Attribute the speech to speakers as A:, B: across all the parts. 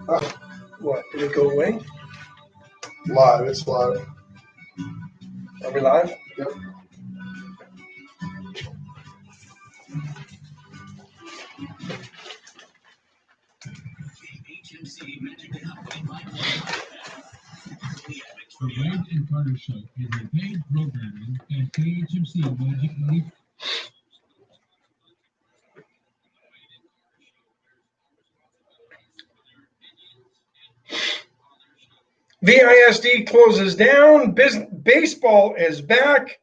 A: What? Did it go away?
B: Live. It's live.
A: Are we live?
B: Yep.
C: The Wade and Carter Show is a paid programming at KHMC Magic Leaf.
A: VISD closes down. Baseball is back.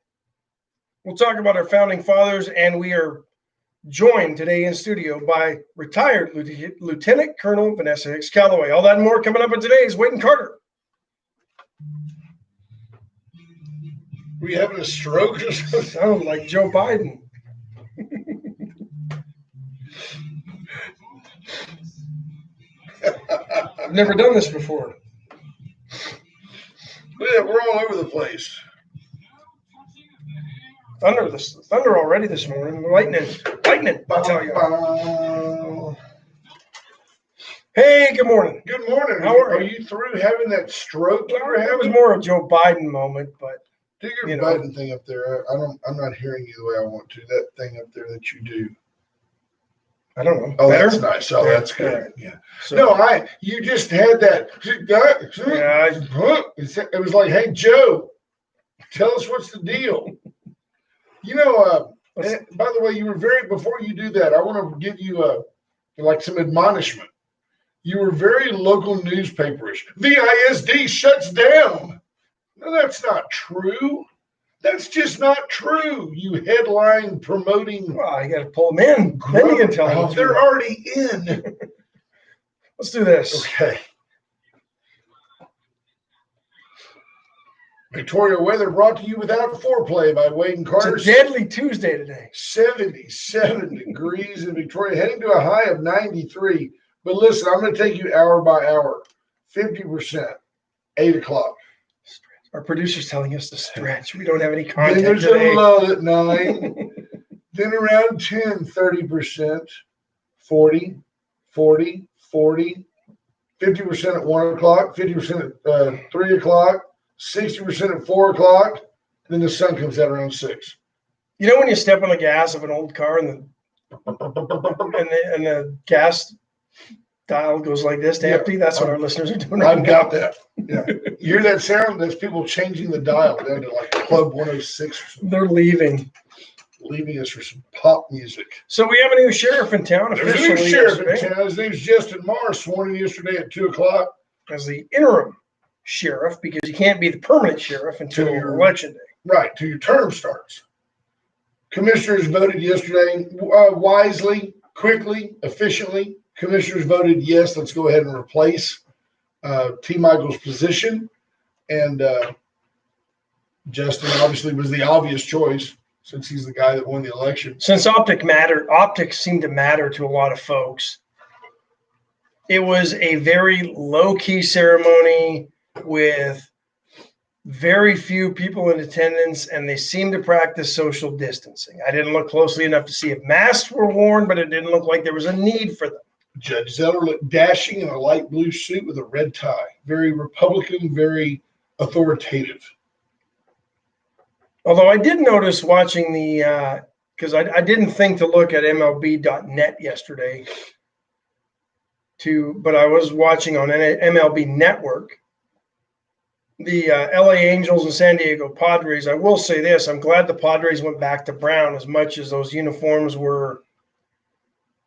A: We'll talk about our founding fathers, and we are joined today in studio by retired Lieutenant Colonel Vanessa Callaway. All that and more coming up in today's Wade and Carter.
B: Were you having a stroke?
A: Sounded like Joe Biden. I've never done this before.
B: Yeah, we're all over the place.
A: Thunder already this morning. Lightning, I'll tell you. Hey, good morning.
B: Good morning.
A: How are
B: you through having that stroke you were
A: It was
B: having?
A: more a Joe Biden moment, but
B: Do your Biden thing up there. I'm not hearing you the way I want to. That thing up there that you do.
A: I don't know.
B: Oh,
A: Better?
B: that's nice. Oh, that's good.
A: Right.
B: Yeah.
A: So,
B: No, you just had that.
A: Yeah,
B: It was like, hey, Joe, tell us what's the deal. You know, by the way, you were before you do that, I want to give you some admonishment. You were very local newspaperish. VISD shuts down. No, that's not true. That's just not true. You headline promoting.
A: well, you got to pull them in. Then you can tell them.
B: They're already in.
A: Let's do this.
B: Okay. Victoria weather brought to you without foreplay by Wade and Carter.
A: It's a deadly Tuesday today.
B: 77 degrees in Victoria, heading to a high of 93. But listen, I'm going to take you hour by hour. 50%, 8 o'clock.
A: Our producer's telling us to stretch. We don't have any content
B: Then there's
A: today.
B: a lull at 9. Then around 10, 30%, 40, 40, 40, 50% at 1 o'clock, 50% at 3 o'clock, 60% at 4 o'clock. Then the sun comes out around 6.
A: You know when you step on the gas of an old car and the gas dial goes like this to empty? That's what our listeners are doing right now.
B: I've got that. Yeah. You hear that sound? That's people changing the dial down to like Club 106 or something.
A: They're leaving
B: Leaving us for some pop music.
A: So we have a new sheriff in town.
B: There's a new sheriff in town. His name's Justin Marr, sworn in yesterday at 2 o'clock.
A: As the interim sheriff, because you can't be the permanent sheriff until your election day.
B: Right, till your term starts. Commissioners voted yesterday wisely, quickly, efficiently. Commissioners voted yes, let's go ahead and replace T. Michael's position. And Justin obviously was the obvious choice since he's the guy that won the election.
A: Since optics seem to matter to a lot of folks, it was a very low-key ceremony with very few people in attendance, and they seemed to practice social distancing. I didn't look closely enough to see if masks were worn, but it didn't look like there was a need for them.
B: Judge Zeller looked dashing in a light blue suit with a red tie. Very Republican, very authoritative.
A: Although I did notice watching because I didn't think to look at MLB.net yesterday, but I was watching on MLB Network, the LA Angels and San Diego Padres. I will say this, I'm glad the Padres went back to brown as much as those uniforms were.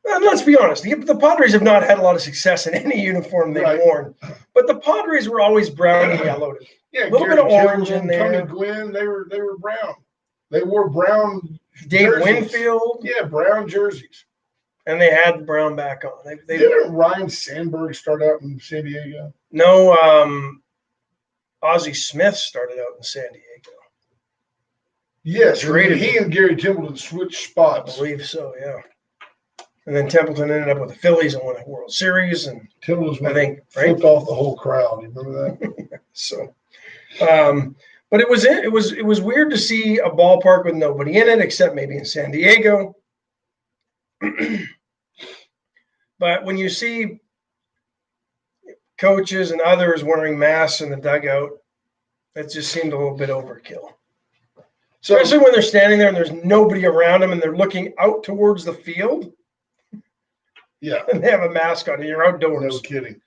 A: Let's be honest, the Padres have not had a lot of success in any uniform they've worn, but the Padres were always brown and yellow.
B: Yeah,
A: a little bit of orange in there.
B: Tony Gwynn, they were brown. They wore brown
A: Dave
B: jerseys.
A: Winfield.
B: Yeah, brown jerseys.
A: And they had the brown back on.
B: Didn't Ryan Sandberg start out in San Diego?
A: No, Ozzie Smith started out in San Diego.
B: Yes, he and Gary Templeton switched spots.
A: I believe so, yeah. And then Templeton ended up with the Phillies and won a World Series. And
B: Templeton flipped off the whole crowd. You remember that?
A: So, but it was weird to see a ballpark with nobody in it except maybe in San Diego. But when you see, coaches and others wearing masks in the dugout. That just seemed a little bit overkill.
B: So,
A: Especially when they're standing there and there's nobody around them and they're looking out towards the field
B: yeah,
A: and they have a mask on and you're outdoors.
B: no kidding.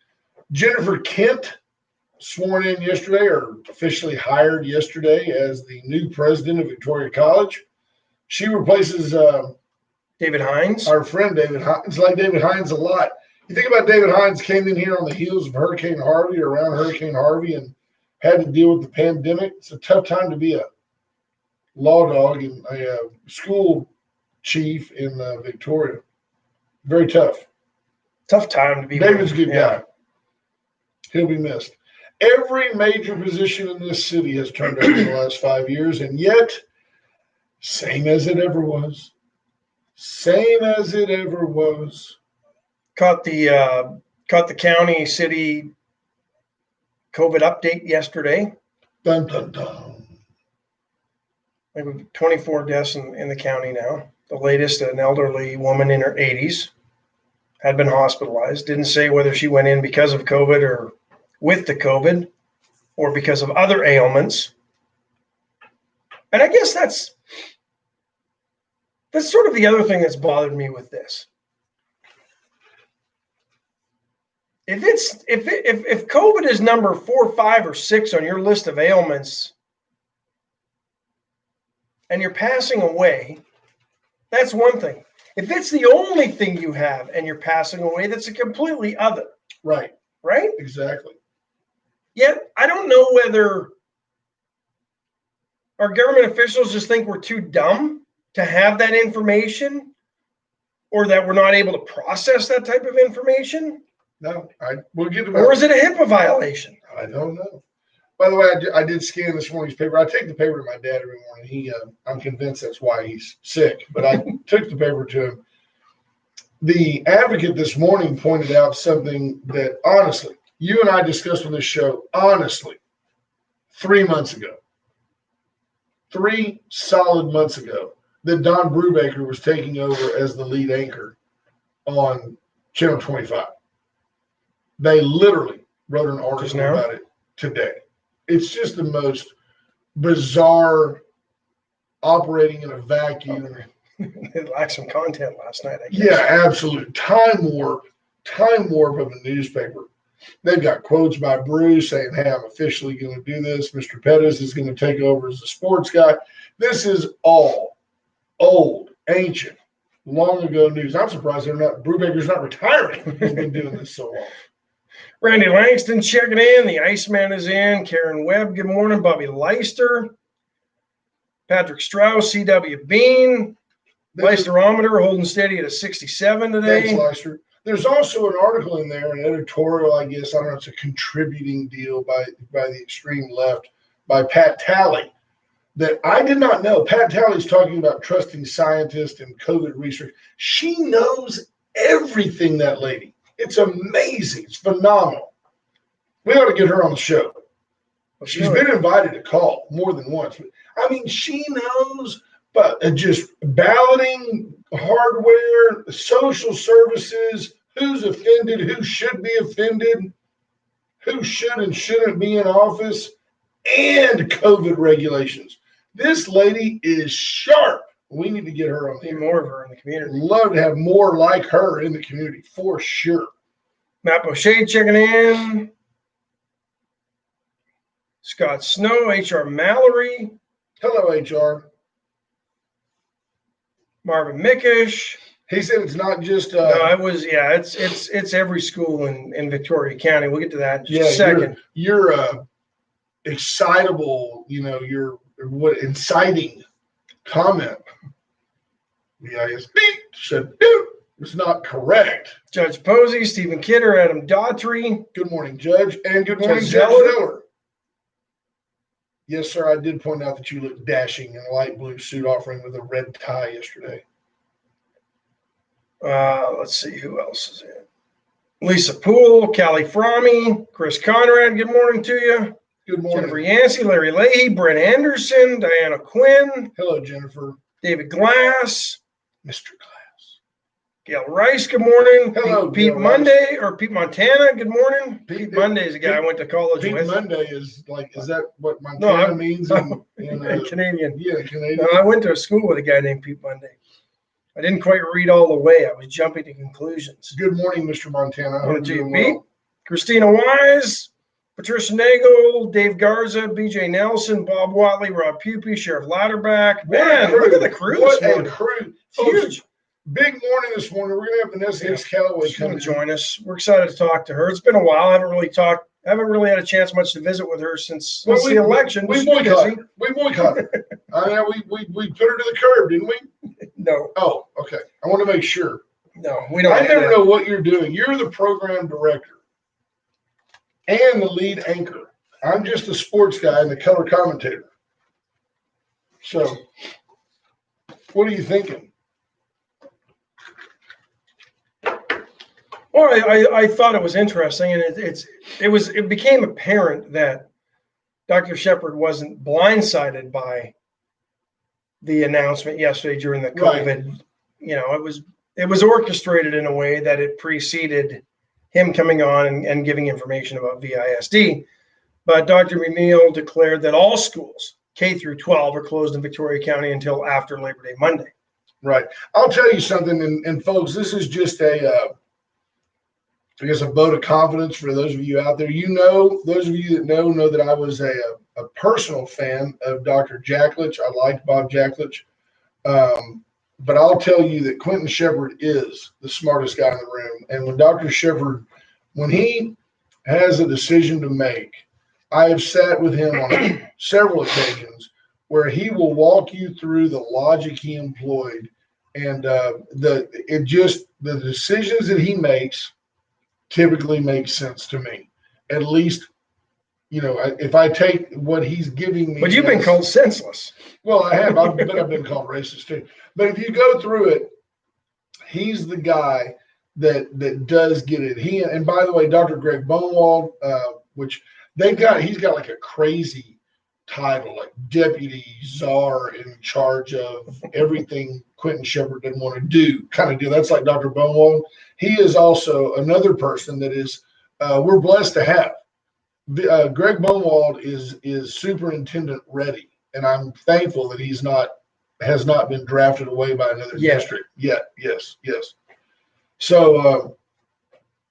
B: Jennifer Kent sworn in yesterday, or officially hired yesterday, as the new president of Victoria College. She replaces
A: David Hines.
B: our friend David Hines. Like David Hines a lot. You think about David Hines came in here on the heels of Hurricane Harvey, or around Hurricane Harvey, and had to deal with the pandemic. It's a tough time to be a law dog and a school chief in Victoria. Very tough.
A: Tough time to be.
B: David's a good guy. He'll be missed. Every major position in this city has turned over in the last 5 years, and yet, same as it ever was. Same as it ever was.
A: Caught the county city COVID update yesterday.
B: Dun, dun, dun.
A: Like 24 deaths in the county now. The latest, an elderly woman in her 80s had been hospitalized. Didn't say whether she went in because of COVID or with the COVID or because of other ailments. And I guess that's sort of the other thing that's bothered me with this. If COVID is number 4, 5, or 6 on your list of ailments, and you're passing away, that's one thing. If it's the only thing you have and you're passing away, that's a completely other.
B: Right.
A: Right?
B: Exactly.
A: Yet I don't know whether our government officials just think we're too dumb to have that information, or that we're not able to process that type of information.
B: No, we'll get to that.
A: Or is it a HIPAA violation?
B: I don't know. By the way, I did scan this morning's paper. I take the paper to my dad every morning. I'm convinced that's why he's sick, but I took the paper to him. The Advocate this morning pointed out something that, honestly, you and I discussed on this show, honestly, 3 months ago. 3 solid months ago, that Don Brubaker was taking over as the lead anchor on Channel 25. They literally wrote an article about it today. It's just the most bizarre operating in a vacuum.
A: They lacked some content last night, I guess.
B: Yeah, absolute time warp of a newspaper. They've got quotes by Bruce saying, hey, I'm officially going to do this. Mr. Pettis is going to take over as the sports guy. This is all old, ancient, long ago news. I'm surprised Brubaker's not retiring. He's been doing this so long.
A: Randy Langston checking in. The Iceman is in. Karen Webb, good morning. Bobby Leister. Patrick Strauss, C.W. Bean. Leisterometer holding steady at a 67 today.
B: Thanks, Leister. There's also an article in there, an editorial, I guess. I don't know, it's a contributing deal by the extreme left, by Pat Talley, that I did not know. Pat Talley's talking about trusting scientists and COVID research. She knows everything, that lady. It's amazing. It's phenomenal. We ought to get her on the show. She's been invited to call more than once. I mean, she knows, but just balloting, hardware, social services, who's offended, who should be offended, who should and shouldn't be in office, and COVID regulations. This lady is sharp. We need to get her on there.
A: More of her in the community.
B: Love to have more like her in the community, for sure.
A: Matt Boucher checking in. Scott Snow, HR Mallory.
B: Hello, HR. Marvin
A: Mickish.
B: He said it's not just.
A: No, it was, yeah, it's every school in Victoria County. We'll get to that in just a second.
B: You're excitable, you're inciting comment. The ISB said, dude, it's not correct.
A: Judge Posey, Stephen Kidder, Adam Daughtry.
B: Good morning, Judge. And good morning, Judge Zeller. Yes, sir. I did point out that you looked dashing in a light blue suit offering with a red tie yesterday.
A: Let's see who else is in. Lisa Poole, Callie Fromme, Chris Conrad. Good morning to you.
B: Good morning.
A: Jennifer Yancey, Larry Leahy, Brent Anderson, Diana Quinn.
B: Hello, Jennifer.
A: David Glass.
B: Mr. Glass.
A: Gail Rice, good morning.
B: Hello,
A: Pete
B: Gail
A: Monday or Pete Montana, good morning. Pete Monday is a guy I went to college
B: Pete
A: with.
B: Monday is that what Montana means in
A: Canadian.
B: Yeah, Canadian.
A: No, I went to a school with a guy named Pete Monday. I didn't quite read all the way. I was jumping to conclusions.
B: Good morning, Mr. Montana. I hope you're doing
A: Pete,
B: well.
A: Christina Wise, Patricia Nagel, Dave Garza, BJ Nelson, Bob Watley, Rob Pupi, Sheriff Ladderback. Man, look at the crew
B: What
A: this
B: a
A: morning.
B: crew.
A: Huge.
B: Big morning this morning. We're going to have Vanessa Callaway
A: She's going
B: come
A: to join us. We're excited to talk to her. It's been a while. I haven't really had a chance much to visit with her since the election.
B: We boycotted her. We boycotted her. I mean, we put her to the curb, didn't we?
A: No.
B: Oh, okay. I want to make sure.
A: No, we don't.
B: I never know what you're doing. You're the program director and the lead anchor. I'm just a sports guy and the color commentator. So, what are you thinking?
A: Well, I thought it was interesting, and it became apparent that Dr. Shepard wasn't blindsided by the announcement yesterday during the COVID. Right. You know, it was orchestrated in a way that it preceded him coming on and giving information about VISD. But Dr. McNeil declared that all schools, K through 12, are closed in Victoria County until after Labor Day Monday.
B: Right. I'll tell you something, and folks, this is just a vote of confidence for those of you out there. Those of you that know that I was a personal fan of Dr. Jacklich. I liked Bob Jacklich. But I'll tell you that Quentin Shepard is the smartest guy in the room. And when Dr. Shepard, when he has a decision to make, I have sat with him on several occasions where he will walk you through the logic he employed. And the decisions that he makes typically make sense to me. At least, you know, if I take what he's giving me.
A: But you've been called senseless.
B: Well, I have. But I've been called racist too. But if you go through it, he's the guy that does get it. And by the way, Dr. Greg Bonewald, which he's got like a crazy title, like deputy czar in charge of everything Quentin Shepard didn't want to do, kind of deal. That's like Dr. Bonewald. He is also another person that is we're blessed to have. Greg Bonewald is superintendent ready, and I'm thankful that has not been drafted away by another district yet. Yes. So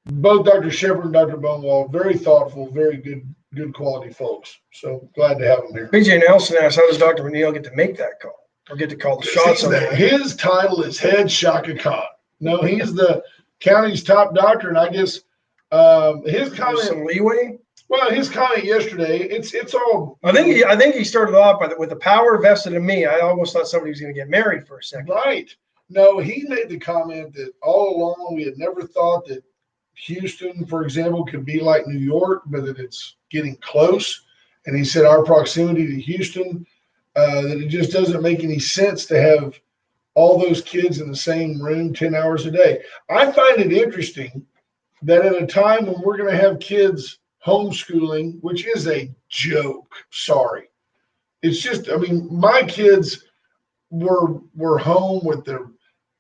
B: both Dr. Shepard and Dr. Bonewald, very thoughtful, very good quality folks. So glad to have them here.
A: BJ Nelson asked, how does Dr. McNeil get to make that call or get to call the shots on that?
B: His title is Head Shaka Khan. No, he's the county's top doctor, and I guess his comment.
A: Some leeway.
B: Well, his comment yesterday, it's all.
A: I think he started off with the power vested in me. I almost thought somebody was going to get married for a second.
B: Right. No, he made the comment that all along we had never thought that Houston, for example, could be like New York, but that it's getting close. And he said our proximity to Houston, that it just doesn't make any sense to have all those kids in the same room 10 hours a day. I find it interesting that at a time when we're going to have kids homeschooling, which is a joke. Sorry. It's just, I mean, my kids were home with their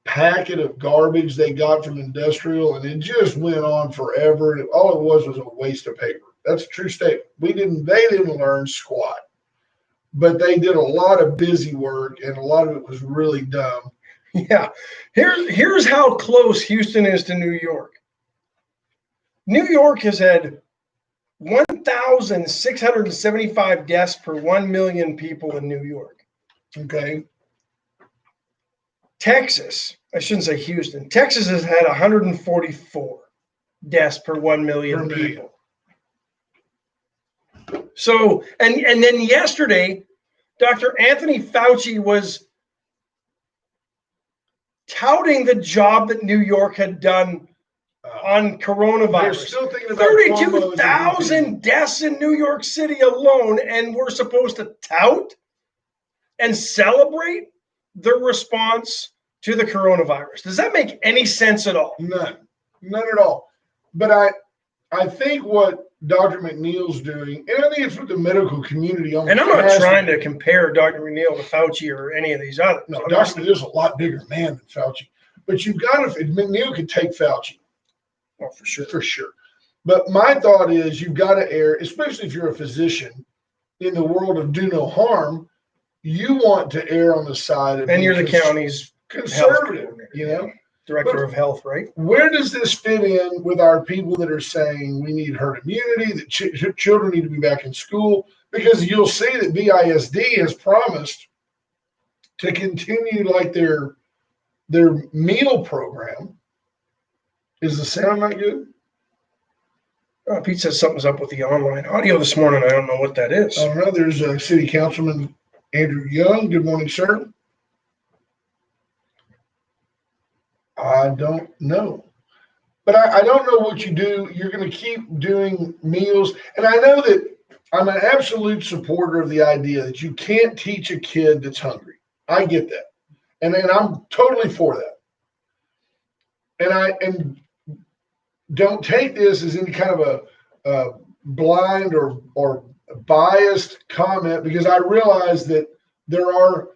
B: packet of garbage they got from industrial, and it just went on forever. And all it was a waste of paper. That's a true statement. They didn't learn squat, but they did a lot of busy work, and a lot of it was really dumb.
A: Yeah. Here's how close Houston is to New York. New York has had 1,675 deaths per 1 million people in New York.
B: Okay.
A: Texas, I shouldn't say Houston, Texas has had 144 deaths per 1 million people. So, and then yesterday, Dr. Anthony Fauci was touting the job that New York had done on coronavirus. 32,000 deaths in New York City alone, and we're supposed to tout and celebrate the response to the coronavirus. Does that make any sense at all?
B: None at all. But I think what Dr. McNeil's doing, and I think it's what the medical community
A: and I'm not trying to compare Dr. McNeil to Fauci or any of these others.
B: No, Dr. McNeil's a lot bigger man than Fauci. But you've got to, McNeil could take Fauci.
A: Oh, for sure.
B: For sure. But my thought is you've got to err, especially if you're a physician in the world of do no harm, you want to err on the side of
A: And you're the county's
B: conservative, you know?
A: Director of health, right?
B: Where does this fit in with our people that are saying we need herd immunity, that children need to be back in school? Because you'll see that BISD has promised to continue like their meal program. Is the sound not good?
A: Pete says something's up with the online audio this morning. I don't know what that is.
B: I don't know. There's City Councilman Andrew Young. Good morning, sir. I don't know. But I don't know what you do. You're going to keep doing meals. And I know that I'm an absolute supporter of the idea that you can't teach a kid that's hungry. I get that. And I'm totally for that. And don't take this as any kind of a blind or biased comment, because I realize that there are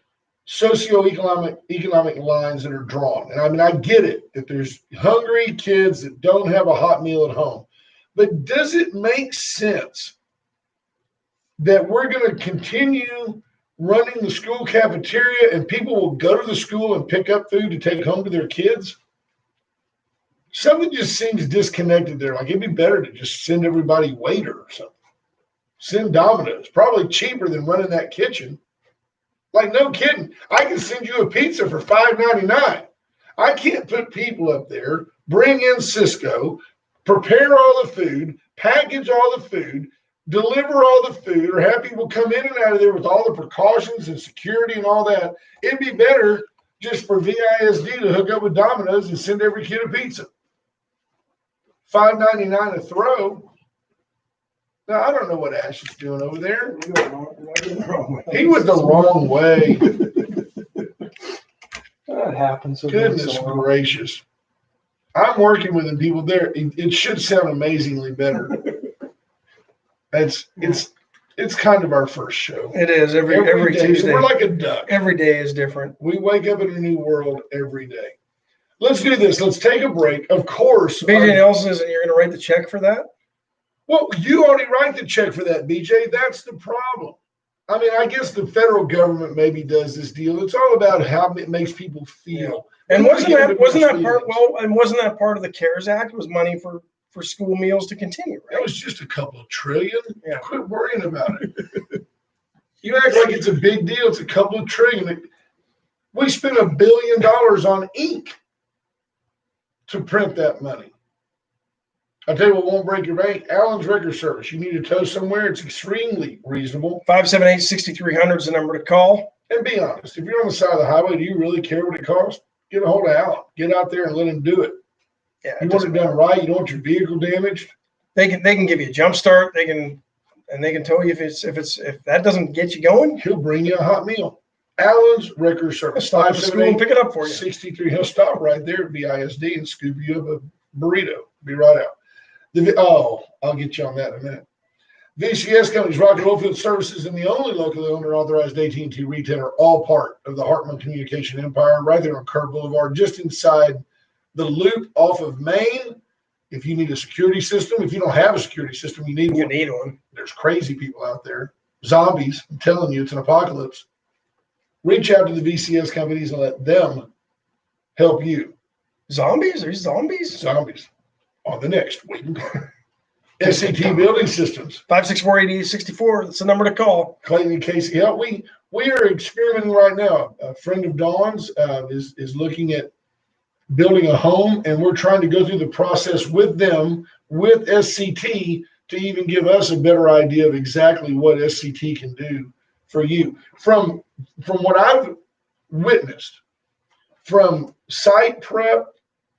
B: economic lines that are drawn. And I mean, I get it that there's hungry kids that don't have a hot meal at home. But does it make sense that we're going to continue running the school cafeteria and people will go to the school and pick up food to take home to their kids? Something just seems disconnected there. Like it'd be better to just send everybody waiter or something. Send Domino's. Probably cheaper than running that kitchen. Like, no kidding. I can send you a pizza for $5.99. I can't put people up there, bring in Cisco, prepare all the food, package all the food, deliver all the food, or have people come in and out of there with all the precautions and security and all that. It'd be better just for VISD to hook up with Domino's and send every kid a pizza. $5.99 a throw. Now, I don't know what Ash is doing over there. He went the wrong way.
A: That happens.
B: Goodness gracious. I'm working with the people there. It should sound amazingly better. It's kind of our first show.
A: It is every
B: day.
A: Tuesday.
B: We're like a duck.
A: Every day is different.
B: We wake up in a new world every day. Let's do this. Let's take a break. Of course.
A: BJ Nelson says, and you're going to write the check for that?
B: Well, you already write the check for that, BJ. That's the problem. I mean, I guess the federal government maybe does this deal. It's all about how it makes people feel.
A: Yeah. And wasn't that part of the CARES Act was money for school meals to continue, right?
B: That was just a couple of trillion.
A: Yeah.
B: Quit worrying about it. You act like it's a big deal. It's a couple of trillion. We spent $1 billion on ink to print that money. I'll tell you what won't break your bank. Allen's Record Service. You need a tow somewhere. It's extremely reasonable.
A: 578-6300 is the number to call.
B: And be honest. If you're on the side of the highway, do you really care what it costs? Get a hold of Allen. Get out there and let him do it.
A: Yeah,
B: you want it done right. You don't want your vehicle damaged.
A: They can give you a jump start. They can tell you if that doesn't get you going.
B: He'll bring you a hot meal. Allen's Record Service.
A: Stop at school and pick it up for you.
B: 63. He'll stop right there at BISD and scoop you up a burrito. Be right out. I'll get you on that in a minute. VCS Companies, Rocket Oilfield Services, and the only locally owned or authorized AT&T retailer, all part of the Hartman Communication Empire, right there on Kerr Boulevard, just inside the loop off of Main. If you need a security system, if you don't have a security system, you need one. There's crazy people out there. Zombies. I'm telling you, it's an apocalypse. Reach out to the VCS companies and let them help you.
A: Zombies? Are you zombies?
B: Zombies. On the next week. SCT Building Systems.
A: 564-8864. That's the number to call.
B: Clayton and Casey. Yeah, we are experimenting right now. A friend of Dawn's is looking at building a home, and we're trying to go through the process with them, with SCT, to even give us a better idea of exactly what SCT can do for you. From what I've witnessed, from site prep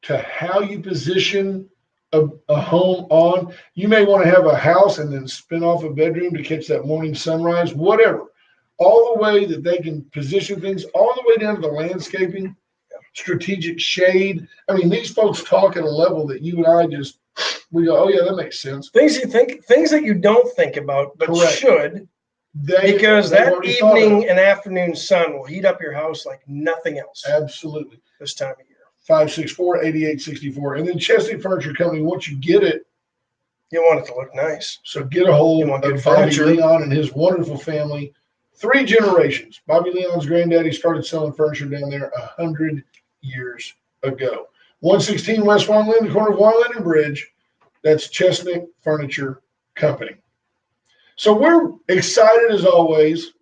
B: to how you position a home on, you may want to have a house and then spin off a bedroom to catch that morning sunrise, whatever. All the way that they can position things, all the way down to the landscaping, strategic shade. I mean, these folks talk at a level that you and I we go, oh yeah, that makes sense.
A: Things that you don't think about, but
B: Correct.
A: Should. Because that evening and afternoon sun will heat up your house like nothing else.
B: Absolutely.
A: This time of year.
B: 564-8864. And then Chesney Furniture Company, once you get it,
A: You want it to look nice.
B: so get a hold
A: You want
B: of
A: good
B: Bobby
A: furniture.
B: Leon and his wonderful family. 3 generations. Bobby Leon's granddaddy started selling furniture down there 100 years ago. 116 West Wonderland, the corner of Wonderland and Bridge. That's Chestnut Furniture Company. So we're excited as always.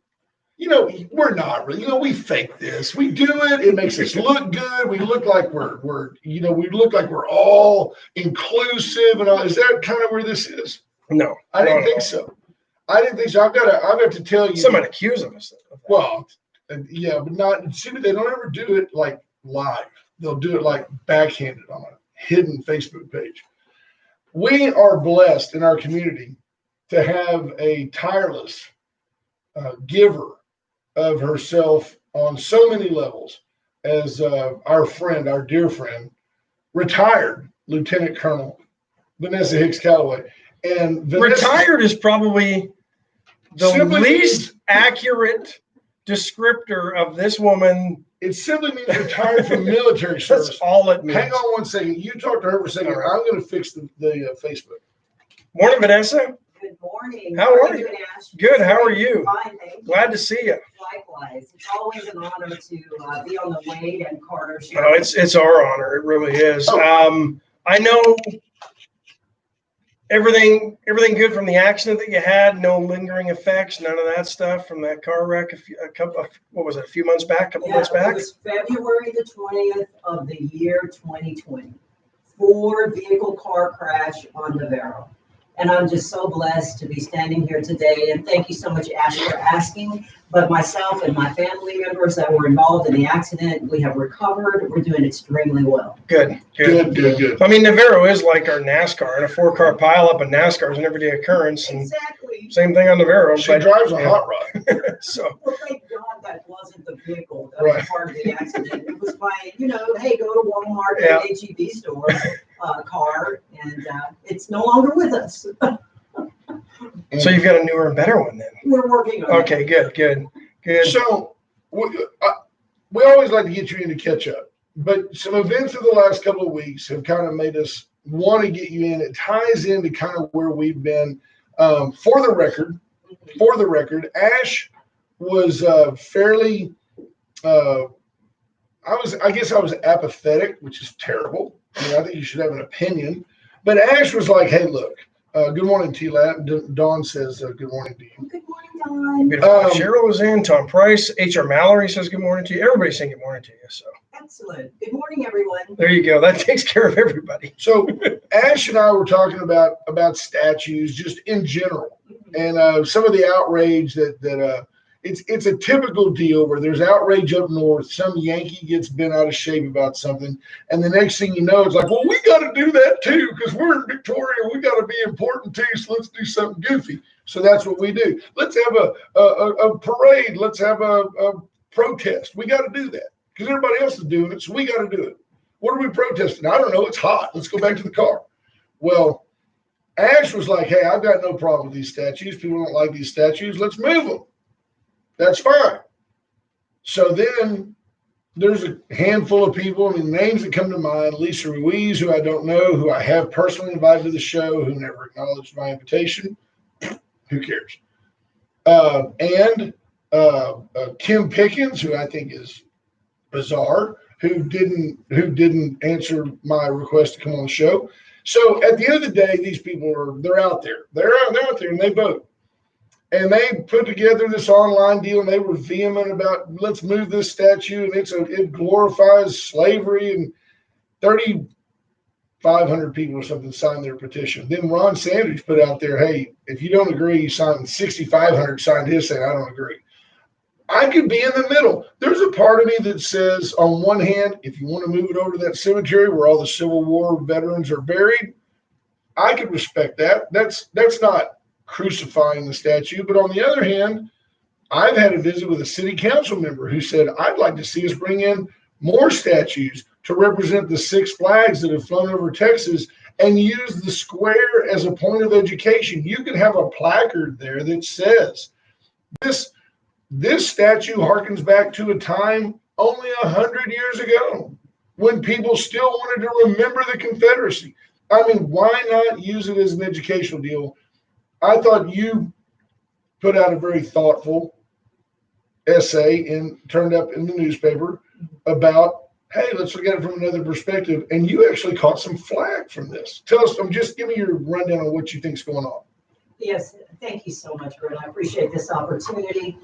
B: You know, we're not really, you know, we fake this. We do it. It makes us look good. We look like we look like we're all inclusive and all. Is that kind of where this is?
A: No,
B: I didn't
A: no,
B: think
A: no.
B: so. I didn't think so. I've got to tell you.
A: Some might accuse of us. Of that.
B: Well, yeah, but not. See, they don't ever do it like live. They'll do it like backhanded on a hidden Facebook page. We are blessed in our community to have a tireless giver of herself on so many levels as our friend, our dear friend, retired Lieutenant Colonel Vanessa Callaway. And Vanessa,
A: Retired is probably the
B: Simply
A: least
B: means-
A: accurate descriptor of this woman.
B: it simply means retired from military service.
A: That's all it means.
B: Hang on one second. You talk to her for a second.
A: All right.
B: I'm going to fix the Facebook.
A: Morning, Vanessa.
D: Good morning.
A: How are you?
D: doing, Ash?
A: Good. How are you?
D: Fine, thank you.
A: Glad to see you.
D: Likewise. It's always an honor to be on the Wade and Carter show.
A: No, it's our honor. It really is.
B: Oh.
A: I know everything good from the accident that you had. No lingering effects. None of that stuff from that car wreck. A few months back? Couple months
D: It
A: back.
D: was February the 20th of the year 2020. 4-vehicle car crash on Navarro. And I'm just so blessed to be standing here today. And thank you so much, Ash, for asking. But myself and my family members that were involved in the accident, we have recovered. We're doing extremely well.
A: Good.
B: Good.
A: I mean, Navarro is like our NASCAR, and a 4-car pileup in NASCAR is an everyday occurrence. And
D: Exactly.
A: same thing on Navarro.
B: She
A: but,
B: drives a
A: yeah.
B: hot rod.
A: So
D: Well, thank God that wasn't the vehicle that
B: Right.
D: was part of the accident. It was my, hey, go to Walmart,
A: Yeah.
D: HEB store car, and it's no longer with us.
A: So you've got a newer and better one then.
D: We're working on it.
A: Okay, good.
B: So we always like to get you in to catch up, but some events of the last couple of weeks have kind of made us want to get you in. It ties into kind of where we've been. For the record, Ash was fairly. I guess I was apathetic, which is terrible. I mean, I think you should have an opinion. But Ash was like, "Hey, look, good morning, T-Lat." Dawn says, "Good morning to you."
D: Good morning, Don.
A: Beautiful. Cheryl was in. Tom Price, HR Mallory says good morning to you. Everybody's saying good morning to you. So
D: Excellent. Good morning, everyone.
A: there you go. That takes care of everybody.
B: So Ash and I were talking about statues just in general, and some of the outrage that it's a typical deal where there's outrage up north. Some Yankee gets bent out of shape about something, and the next thing you know, it's like, well, we got to do that too because we're in Victoria. We got to be important too. So let's do something goofy. So that's what we do. Let's have a parade. Let's have a protest. We got to do that because everybody else is doing it. So we got to do it. What are we protesting? I don't know. It's hot. Let's go back to the car. Well, Ash was like, hey, I've got no problem with these statues. People don't like these statues. Let's move them. That's fine. So then there's a handful of people. I mean, names that come to mind, Lisa Ruiz, who I don't know, who I have personally invited to the show, who never acknowledged my invitation. Who cares? And Kim Pickens, who I think is bizarre, who didn't answer my request to come on the show. So at the end of the day, these people they're out there. They're out there and they vote. And they put together this online deal and they were vehement about let's move this statue and it glorifies slavery, and 3,500 people or something signed their petition. Then Ron Sanders put out there, hey, if you don't agree, you signed 6,500 signed his saying I don't agree. I could be in the middle. There's a part of me that says, on one hand, if you want to move it over to that cemetery where all the Civil War veterans are buried, I could respect that. That's not crucifying the statue. But on the other hand, I've had a visit with a city council member who said, I'd like to see us bring in more statues to represent the 6 flags that have flown over Texas and use the square as a point of education. You can have a placard there that says this statue harkens back to a time only 100 years ago. when people still wanted to remember the Confederacy. I mean, why not use it as an educational deal? I thought you put out a very thoughtful essay and turned up in the newspaper about, hey, let's look at it from another perspective. And you actually caught some flack from this. Tell us, just give me your rundown on what you think's going on.
D: Yes, thank you so much, Brent. I appreciate this opportunity.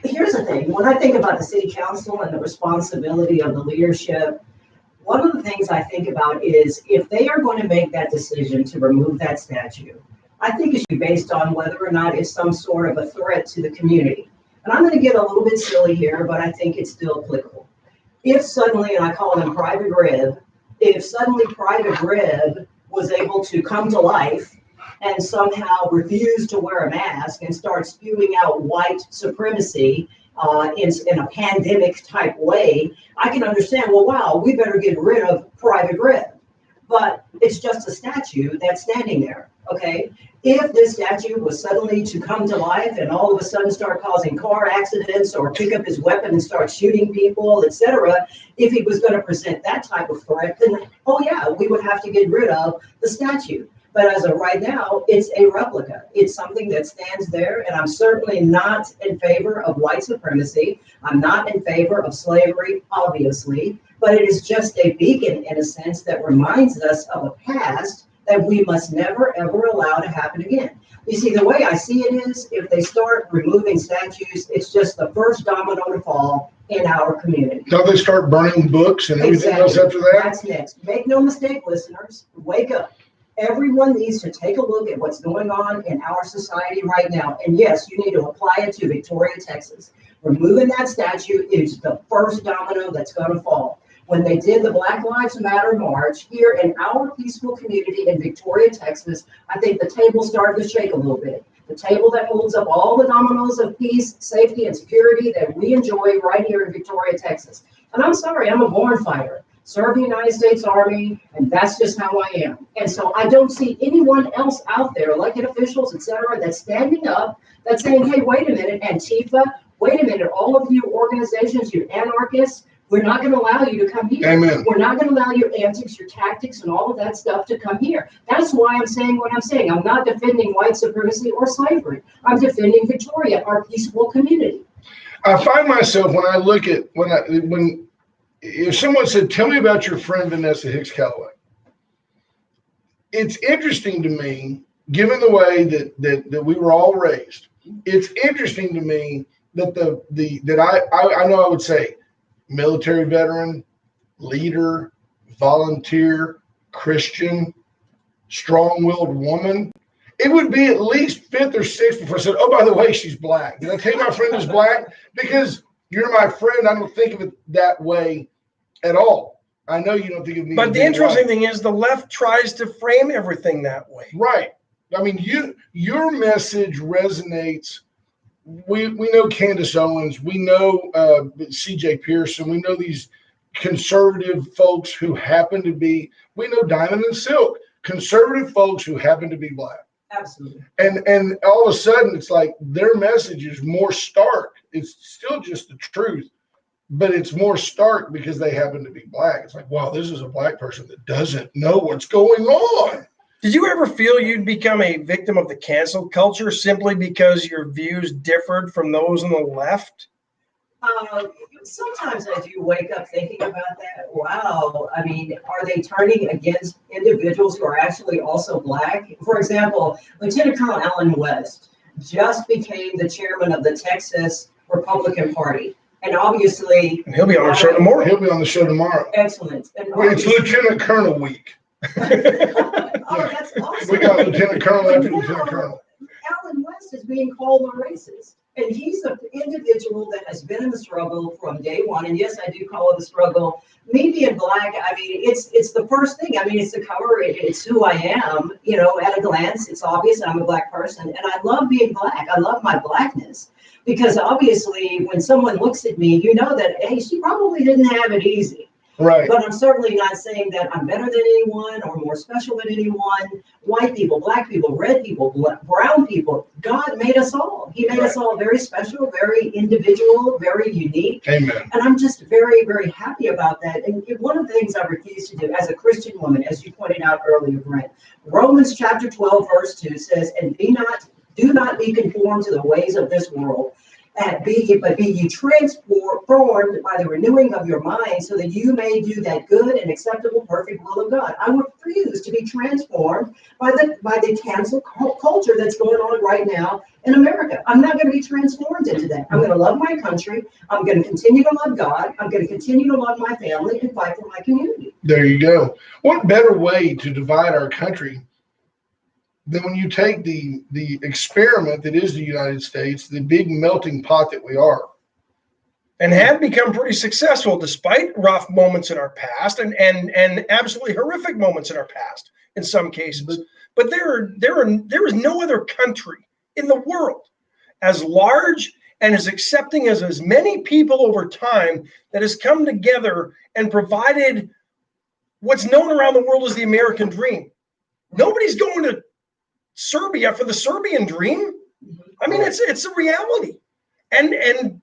D: Here's the thing. When I think about the city council and the responsibility of the leadership, one of the things I think about is if they are going to make that decision to remove that statue, I think it should be based on whether or not it's some sort of a threat to the community. And I'm going to get a little bit silly here, but I think it's still applicable. If suddenly, and I call them private rib, if suddenly private rib was able to come to life and somehow refuse to wear a mask and start spewing out white supremacy in a pandemic type way, I can understand, well, wow, we better get rid of private rib. But it's just a statue that's standing there, okay? If this statue was suddenly to come to life and all of a sudden start causing car accidents or pick up his weapon and start shooting people, etc., if he was going to present that type of threat, then, oh yeah, we would have to get rid of the statue. But as of right now, it's a replica. It's something that stands there, and I'm certainly not in favor of white supremacy. I'm not in favor of slavery, obviously, but it is just a beacon, in a sense, that reminds us of a past that we must never, ever allow to happen again. You see, the way I see it is, if they start removing statues, it's just the first domino to fall in our community.
B: Don't they start burning books and everything else after that?
D: That's next. Make no mistake, listeners, wake up. Everyone needs to take a look at what's going on in our society right now. And yes, you need to apply it to Victoria, Texas. Removing that statue is the first domino that's going to fall. When they did the Black Lives Matter march here in our peaceful community in Victoria, Texas, I think the table started to shake a little bit. The table that holds up all the dominoes of peace, safety, and security that we enjoy right here in Victoria, Texas. And I'm sorry, I'm a born fighter. Serve the United States Army, and that's just how I am. And so I don't see anyone else out there, elected officials, et cetera, that's standing up, that's saying, hey, wait a minute, Antifa, wait a minute, all of you organizations, you anarchists, we're not going to allow you to come here.
B: Amen.
D: We're not going to allow your antics, your tactics, and all of that stuff to come here. That's why I'm saying what I'm saying. I'm not defending white supremacy or slavery. I'm defending Victoria, our peaceful community.
B: I find myself when I look at if someone said, tell me about your friend Vanessa Callaway, it's interesting to me, given the way that we were all raised, it's interesting to me that I know I would say military veteran, leader, volunteer, Christian, strong-willed woman. It would be at least fifth or sixth before I said, oh, by the way, she's black. Did I tell you my friend is black? Because you're my friend. I don't think of it that way at all. I know you don't think of me.
A: But the interesting thing is the left tries to frame everything that way.
B: Right. I mean, your message resonates. We know Candace Owens. We know C.J. Pearson. We know these conservative folks who happen to be, we know Diamond and Silk, conservative folks who happen to be black.
D: Absolutely.
B: And all of a sudden, it's like their message is more stark. It's still just the truth, but it's more stark because they happen to be black. It's like, wow, this is a black person that doesn't know what's going on.
A: Did you ever feel you'd become a victim of the cancel culture simply because your views differed from those on the left?
D: Sometimes I do wake up thinking about that. Wow. I mean, are they turning against individuals who are actually also black? For example, Lieutenant Colonel Allen West just became the chairman of the Texas Republican Party. And obviously...
A: And he'll be on the show tomorrow.
B: He'll be on the show tomorrow.
D: Excellent. And
B: it's Lieutenant Colonel week.
D: Oh, that's awesome.
B: We got Lieutenant Colonel after Lieutenant Colonel.
D: Allen West is being called a racist. And he's an individual that has been in the struggle from day one. And yes, I do call it a struggle. Me being black, I mean, it's the first thing. I mean, it's the cover. It's who I am. You know, at a glance, it's obvious I'm a black person. And I love being black. I love my blackness. Because obviously, when someone looks at me, you know that, hey, she probably didn't have it easy.
B: Right.
D: But I'm certainly not saying that I'm better than anyone or more special than anyone. White people, black people, red people, brown people. God made us all. He made us all very special, very individual, very unique.
B: Amen.
D: And I'm just very, very happy about that. And one of the things I refuse to do as a Christian woman, as you pointed out earlier, Brent, Romans chapter 12, verse 2 says, and do not be conformed to the ways of this world, but be ye transformed by the renewing of your mind, so that you may do that good and acceptable, perfect will of God. I refuse to be transformed by the cancel culture that's going on right now in America. I'm not going to be transformed into that. I'm going to love my country. I'm going to continue to love God. I'm going to continue to love my family and fight for my community.
B: There you go. What better way to divide our country than when you take the experiment that is the United States, the big melting pot that we are.
A: And have become pretty successful despite rough moments in our past and absolutely horrific moments in our past in some cases. But there is no other country in the world as large and as accepting as many people over time that has come together and provided what's known around the world as the American dream. Nobody's going to Serbia for the Serbian dream. I mean, it's a reality. And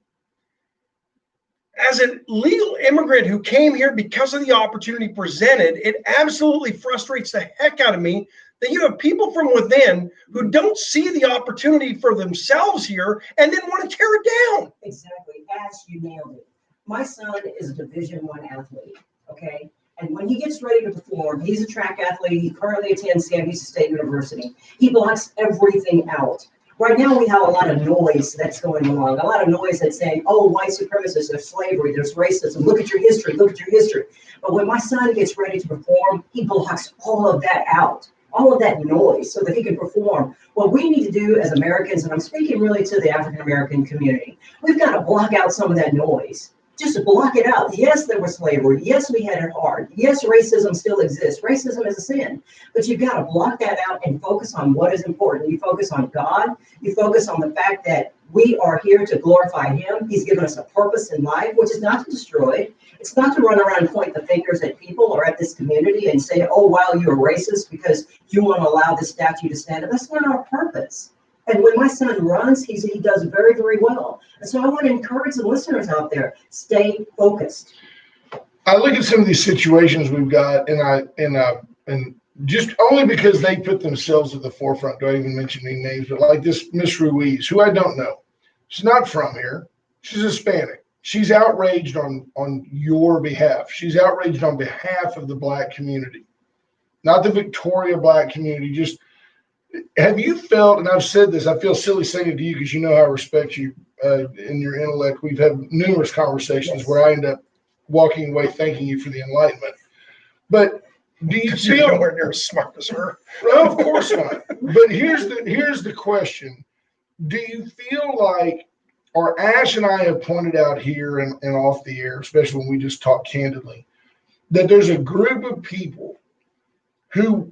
A: as a legal immigrant who came here because of the opportunity presented, it absolutely frustrates the heck out of me that you have people from within who don't see the opportunity for themselves here and then want to tear it down.
D: Exactly, as you nailed it. My son is a Division I athlete, okay? And when he gets ready to perform, he's a track athlete. He currently attends San Diego State University. He blocks everything out. Right now, we have a lot of noise that's going along, a lot of noise that's saying, oh, white supremacists, there's slavery, there's racism, look at your history, look at your history. But when my son gets ready to perform, he blocks all of that out, all of that noise so that he can perform. What we need to do as Americans, and I'm speaking really to the African-American community, we've got to block out some of that noise. Just to block it out. Yes, there was slavery. Yes, we had it hard. Yes, racism still exists. Racism is a sin. But you've got to block that out and focus on what is important. You focus on God. You focus on the fact that we are here to glorify Him. He's given us a purpose in life, which is not to destroy. It's not to run around and point the fingers at people or at this community and say, oh, wow, you're racist because you want to allow this statue to stand up. That's not our purpose. And when my son runs, he does very, very well. And so I want to encourage the listeners out there, stay focused.
B: I look at some of these situations we've got, and just only because they put themselves at the forefront, do I even mention any names, but like this Miss Ruiz, who I don't know. She's not from here. She's Hispanic. She's outraged on your behalf. She's outraged on behalf of the Black community, not the Victoria Black community, just. Have you felt, and I've said this, I feel silly saying it to you because you know how I respect you in your intellect. We've had numerous conversations where I end up walking away thanking you for the enlightenment. But do you feel
A: you're nowhere near as smart as her?
B: Well, of course not. But here's the question. Do you feel like, or Ash and I have pointed out here and off the air, especially when we just talk candidly, that there's a group of people who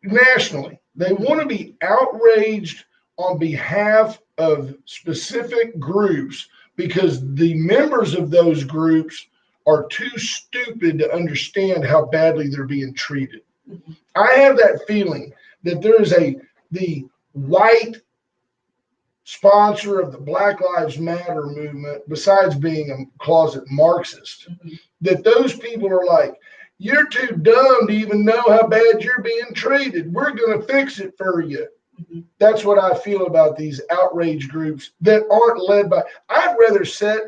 B: nationally, they want to be outraged on behalf of specific groups because the members of those groups are too stupid to understand how badly they're being treated. Mm-hmm. I have that feeling that there is the white sponsor of the Black Lives Matter movement, besides being a closet Marxist, mm-hmm. that those people are like, you're too dumb to even know how bad you're being treated. We're going to fix it for you. Mm-hmm. That's what I feel about these outrage groups that aren't led by. I'd rather sit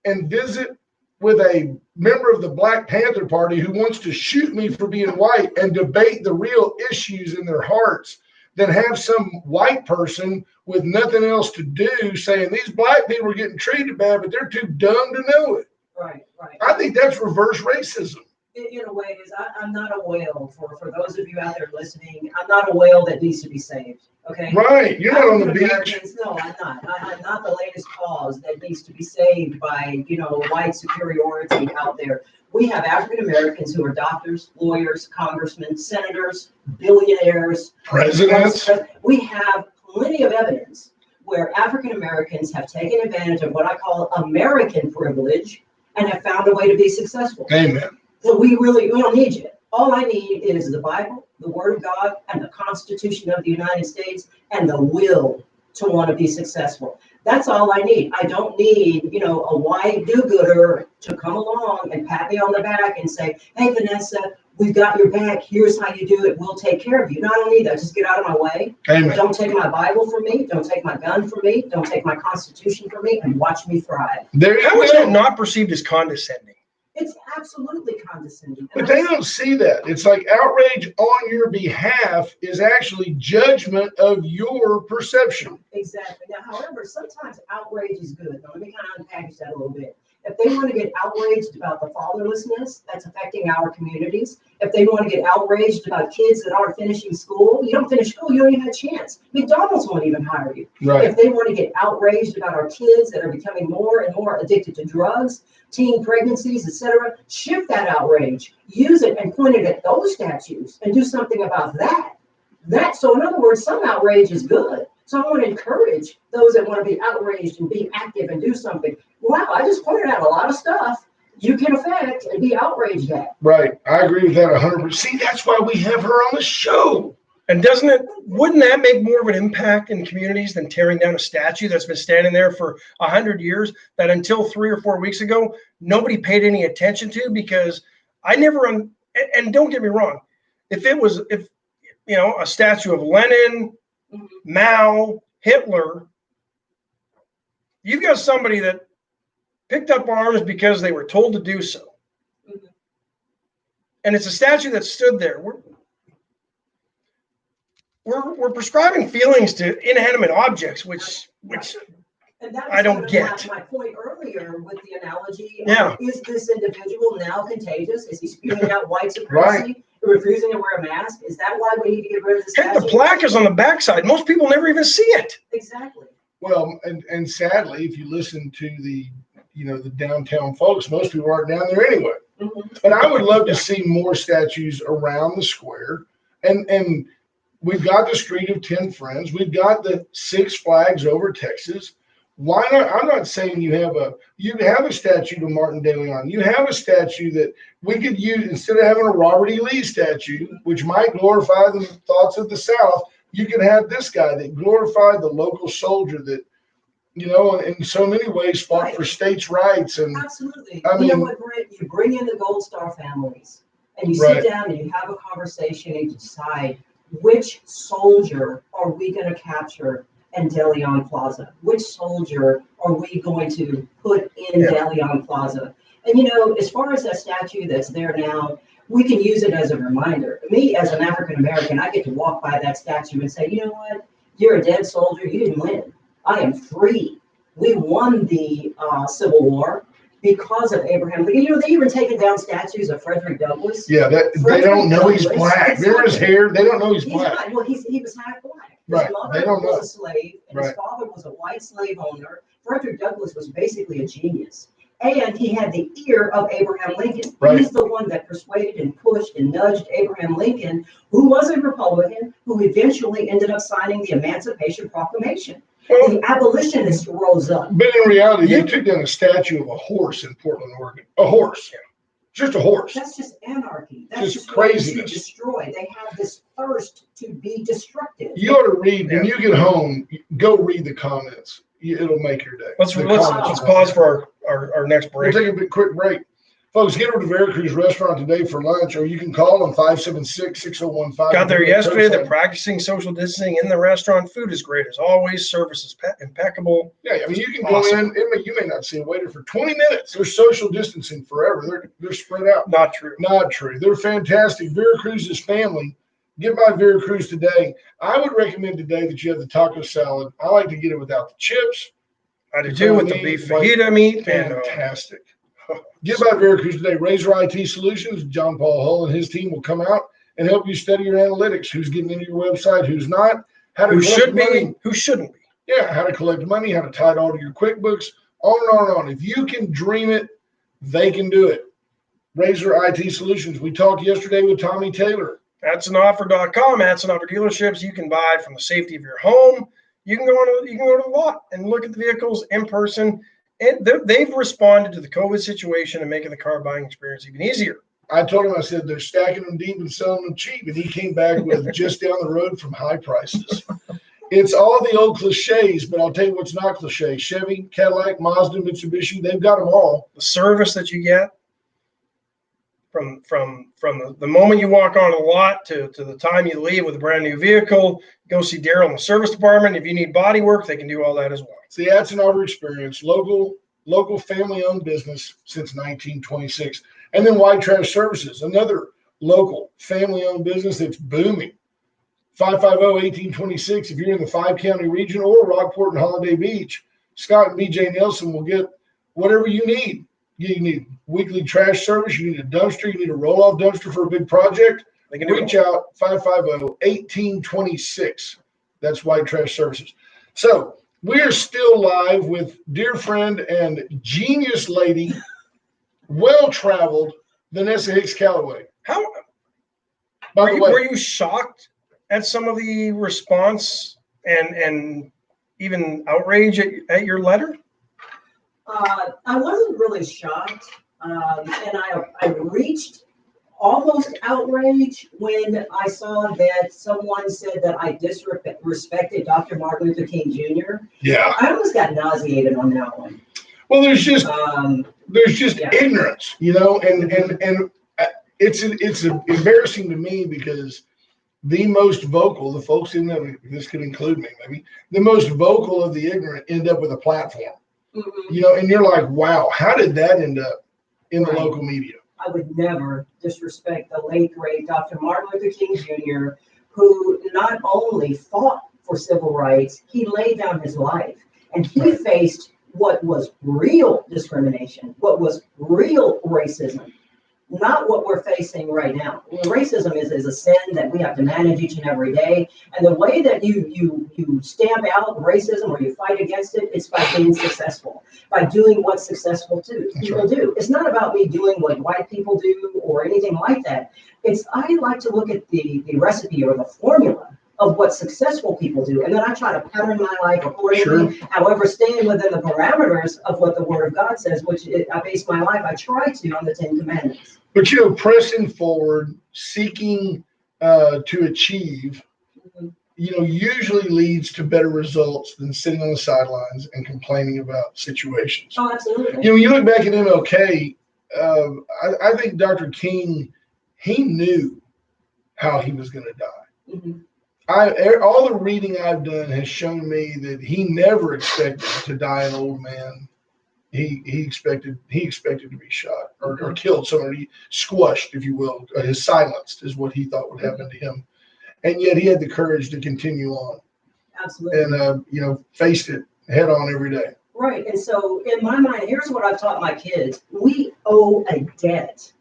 B: and visit with a member of the Black Panther Party who wants to shoot me for being white and debate the real issues in their hearts than have some white person with nothing else to do saying these Black people are getting treated bad, but they're too dumb to know it.
D: Right.
B: I think that's reverse racism.
D: In a way, it is. I'm not a whale. For those of you out there listening, I'm not a whale that needs to be saved. Okay.
B: Right. You're not on the beach.
D: No, I'm not. I'm not the latest cause that needs to be saved by white superiority out there. We have African Americans who are doctors, lawyers, congressmen, senators, billionaires,
B: presidents.
D: We have plenty of evidence where African Americans have taken advantage of what I call American privilege and have found a way to be successful.
B: Amen.
D: So we don't need you. All I need is the Bible, the Word of God, and the Constitution of the United States, and the will to want to be successful. That's all I need. I don't need, a white do-gooder to come along and pat me on the back and say, hey, Vanessa, we've got your back. Here's how you do it. We'll take care of you. No, I don't need that. Just get out of my way.
B: Amen.
D: Don't take my Bible from me. Don't take my gun from me. Don't take my Constitution from me, and watch me thrive.
A: How is that not perceived as condescending?
D: It's absolutely condescending.
B: But they don't see that. It's like outrage on your behalf is actually judgment of your perception.
D: Exactly. Now, however, sometimes outrage is good. Now, let me kind of unpackage that a little bit. If they want to get outraged about the fatherlessness that's affecting our communities, if they want to get outraged about kids that aren't finishing school, you don't finish school, you don't even have a chance. McDonald's won't even hire you.
B: Right.
D: If they want to get outraged about our kids that are becoming more and more addicted to drugs, teen pregnancies, etc., shift that outrage, use it and point it at those statues and do something about that. So in other words, some outrage is good. So I want to encourage those that want to be outraged and be active and do something. Wow, I just pointed out a lot of stuff you can affect and be outraged at.
B: Right. I agree with that 100%. See, that's why we have her on the show.
A: And wouldn't that make more of an impact in communities than tearing down a statue that's been standing there for 100 years that until 3 or 4 weeks ago, nobody paid any attention to? Because I never, and don't get me wrong, if a statue of Lenin, Mao, Hitler, you've got somebody that picked up arms because they were told to do so. And it's a statue that stood there. We're prescribing feelings to inanimate objects, which
D: and that was
A: I don't get.
D: My point earlier with the analogy.
A: Yeah.
D: Is this individual now contagious? Is he spewing out white supremacy? Refusing to wear a mask? Is that why we need to get rid of the statue?
A: The plaque is on the backside. Most people never even see it.
D: Exactly.
B: Well, and sadly, if you listen to the downtown folks, most people aren't down there anyway.
D: Mm-hmm.
B: But I would love to see more statues around the square. And we've got the Street of 10 Friends. We've got the Six Flags over Texas. Why not? I'm not saying you have a statue to Martin De Leon. You have a statue that we could use instead of having a Robert E. Lee statue, which might glorify the thoughts of the South. You can have this guy that glorified the local soldier that, in so many ways fought for states' rights. And
D: absolutely.
B: I mean,
D: you know what, Brent? You bring in the Gold Star families and you sit down and you have a conversation and you decide which soldier are we going to capture in De Leon Plaza? Which soldier are we going to put in De Leon Plaza? And as far as that statue that's there now, we can use it as a reminder. Me, as an African American, I get to walk by that statue and say, you know what? You're a dead soldier. You didn't win. I am free. We won the Civil War because of Abraham Lincoln. They even taken down statues of Frederick Douglass.
B: Yeah, they don't know he's black. Remember his hair? They don't know he's black.
D: Not, well, he was half black.
B: Right.
D: His mother
B: They don't know.
D: was a slave, and his father was a white slave owner. Frederick Douglass was basically a genius. And he had the ear of Abraham Lincoln.
B: Right.
D: He's the one that persuaded and pushed and nudged Abraham Lincoln, who was a Republican, who eventually ended up signing the Emancipation Proclamation. The abolitionist rose up.
B: But in reality, they took down a statue of a horse in Portland, Oregon. A horse. Just a horse.
D: That's just anarchy. That's just
B: craziness.
D: To destroy. They have this thirst to be destructive.
B: You ought to read, when you get home, go read the comments. It'll make your day.
A: Let's pause for our next break.
B: We'll take a quick break. Folks, get over to Veracruz Restaurant today for lunch, or you can call them 576-6015.
A: Got there yesterday. They're practicing social distancing in the restaurant. Food is great as always. Service is impeccable.
B: Yeah, I mean, you can go in. You may not see a waiter for 20 minutes. They're social distancing forever. They're spread out.
A: Not true.
B: Not true. They're fantastic. Veracruz's family. Get by Veracruz today. I would recommend today that you have the taco salad. I like to get it without the chips.
A: I do too, with the beef fajita meat.
B: Fantastic. Get by Veracruz today. Razor IT Solutions, John Paul Hull and his team will come out and help you study your analytics. Who's getting into your website, who's not,
A: who should be, who shouldn't be.
B: Yeah, how to collect money, how to tie it all to your QuickBooks, on and on and on. If you can dream it, they can do it. Razor IT Solutions. We talked yesterday with Tommy Taylor.
A: AtsAnoffer.com, That's an Offer dealerships. You can buy from the safety of your home. You can go to the lot and look at the vehicles in person. they've responded to the COVID situation and making the car buying experience even easier.
B: I told him, I said, they're stacking them deep and selling them cheap. And he came back with just down the road from high prices. It's all the old cliches, but I'll tell you what's not cliche. Chevy, Cadillac, Mazda, Mitsubishi, they've got them all.
A: The service that you get from the moment you walk on a lot to the time you leave with a brand new vehicle, go see Daryl in the service department. If you need body work, they can do all that as well.
B: See, that's an our experience. Local family-owned business since 1926. And then White Trash Services, another local family-owned business that's booming. 550-1826. If you're in the 5-county region or Rockport and Holiday Beach, Scott and BJ Nelson will get whatever you need. You need weekly trash service. You need a dumpster. You need a roll-off dumpster for a big project.
A: They can
B: Reach out 550-1826. That's White Trash Services. So we are still live with dear friend and genius lady, well-traveled Vanessa Callaway.
A: How
B: By the way,
A: were you shocked at some of the response and even outrage at your letter?
D: I wasn't really shocked, and I reached almost outrage when I saw that someone said that I disrespected Dr. Martin Luther King Jr.
B: yeah.
D: I almost got nauseated on that one.
B: Well, there's just
D: Yeah.
B: ignorance, and it's embarrassing to me because the most vocal, the folks in there, this could include me, maybe the most vocal of the ignorant end up with a platform, and you're like, wow, how did that end up in the local media?
D: I would never disrespect the late, great Dr. Martin Luther King Jr., who not only fought for civil rights, he laid down his life, and he faced what was real discrimination, what was real racism, not what we're facing right now. Racism is a sin that we have to manage each and every day. And the way that you stamp out racism or you fight against it is by being successful, by doing what successful people do. It's not about me doing what white people do or anything like that. I like to look at the recipe or the formula of what successful people do. And then I try to pattern my life accordingly, however, staying within the parameters of what the Word of God says, which I base my life, I try to, on the 10 Commandments.
B: But, pressing forward, seeking to achieve, usually leads to better results than sitting on the sidelines and complaining about situations.
D: Oh, absolutely.
B: When you look back at MLK, I think Dr. King, he knew how he was going to die.
D: Mm-hmm.
B: All the reading I've done has shown me that he never expected to die an old man. He expected to be shot or killed, somebody squashed, if you will. His silenced is what he thought would happen to him, and yet he had the courage to continue on.
D: Absolutely.
B: And faced it head on every day. Right.
D: And so, in my mind, here's what I've taught my kids: we owe a debt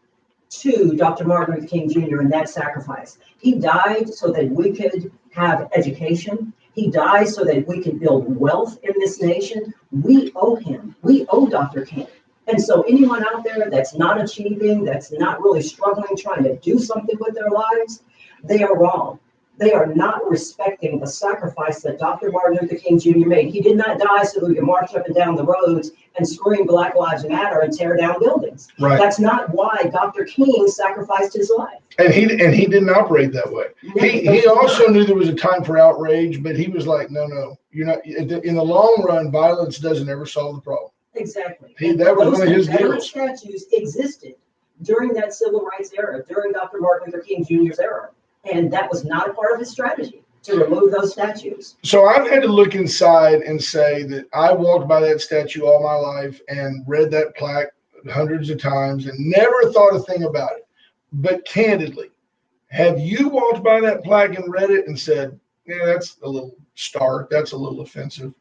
D: to Dr. Martin Luther King Jr. and that sacrifice. He died so that we could have education. He died so that we could build wealth in this nation. We owe him. We owe Dr. King. And so anyone out there that's not achieving, that's not really struggling, trying to do something with their lives, they are wrong. They are not respecting the sacrifice that Dr. Martin Luther King Jr. made. He did not die so that we could march up and down the roads and scream Black Lives Matter and tear down buildings.
B: Right.
D: That's not why Dr. King sacrificed his life.
B: And he didn't operate that way. He also knew there was a time for outrage, but he was like, no, you're not. In the long run, violence doesn't ever solve the problem.
D: Exactly.
B: That was one of his deals.
D: Statues existed during that civil rights era, during Dr. Martin Luther King Jr.'s era. And that was not a part of his strategy to remove those statues.
B: So I've had to look inside and say that I walked by that statue all my life and read that plaque hundreds of times and never thought a thing about it. But candidly, have you walked by that plaque and read it and said, yeah, that's a little stark, that's a little offensive?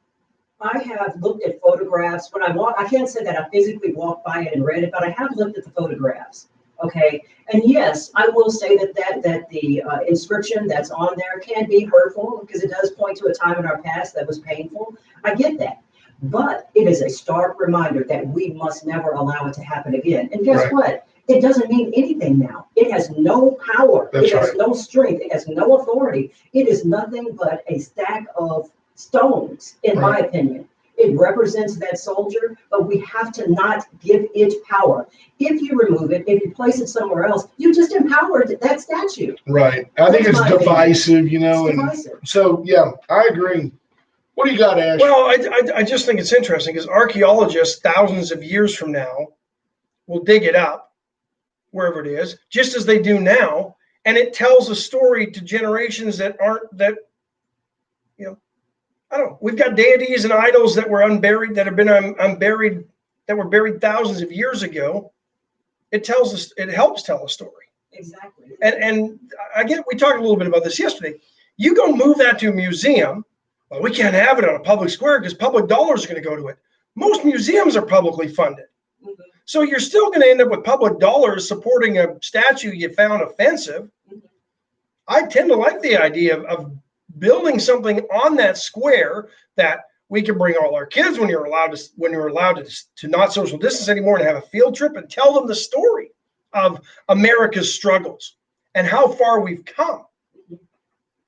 D: I have looked at photographs. When I walk, I can't say that I physically walked by it and read it, but I have looked at the photographs. Okay. And yes, I will say that the inscription that's on there can be hurtful because it does point to a time in our past that was painful. I get that. But it is a stark reminder that we must never allow it to happen again. And guess what? It doesn't mean anything now. It has no power. It has no strength. It has no authority. It is nothing but a stack of stones, in my opinion. It represents that soldier, but we have to not give it power. If you remove it, if you place it somewhere else, you just empowered that statue.
B: Right. I think
D: That's
B: it's
D: my
B: divisive, you know,
D: It's
B: and
D: divisive.
B: so, yeah, I agree. What do you got, Ash?
A: Well, I just think it's interesting because archaeologists thousands of years from now will dig it up wherever it is, just as they do now, and it tells a story to generations that aren't that, you know, I don't know. We've got deities and idols that were unburied, that have been unburied, that were buried thousands of years ago. It tells us, it helps tell a story.
D: Exactly.
A: And again, we talked a little bit about this yesterday. You go move that to a museum. Well, we can't have it on a public square because public dollars are going to go to it. Most museums are publicly funded.
D: Mhm.
A: So you're still going to end up with public dollars supporting a statue you found offensive.
D: Mhm.
A: I tend to like the idea of building something on that square that we can bring all our kids when you're allowed to not social distance anymore and have a field trip and tell them the story of America's struggles and how far we've come.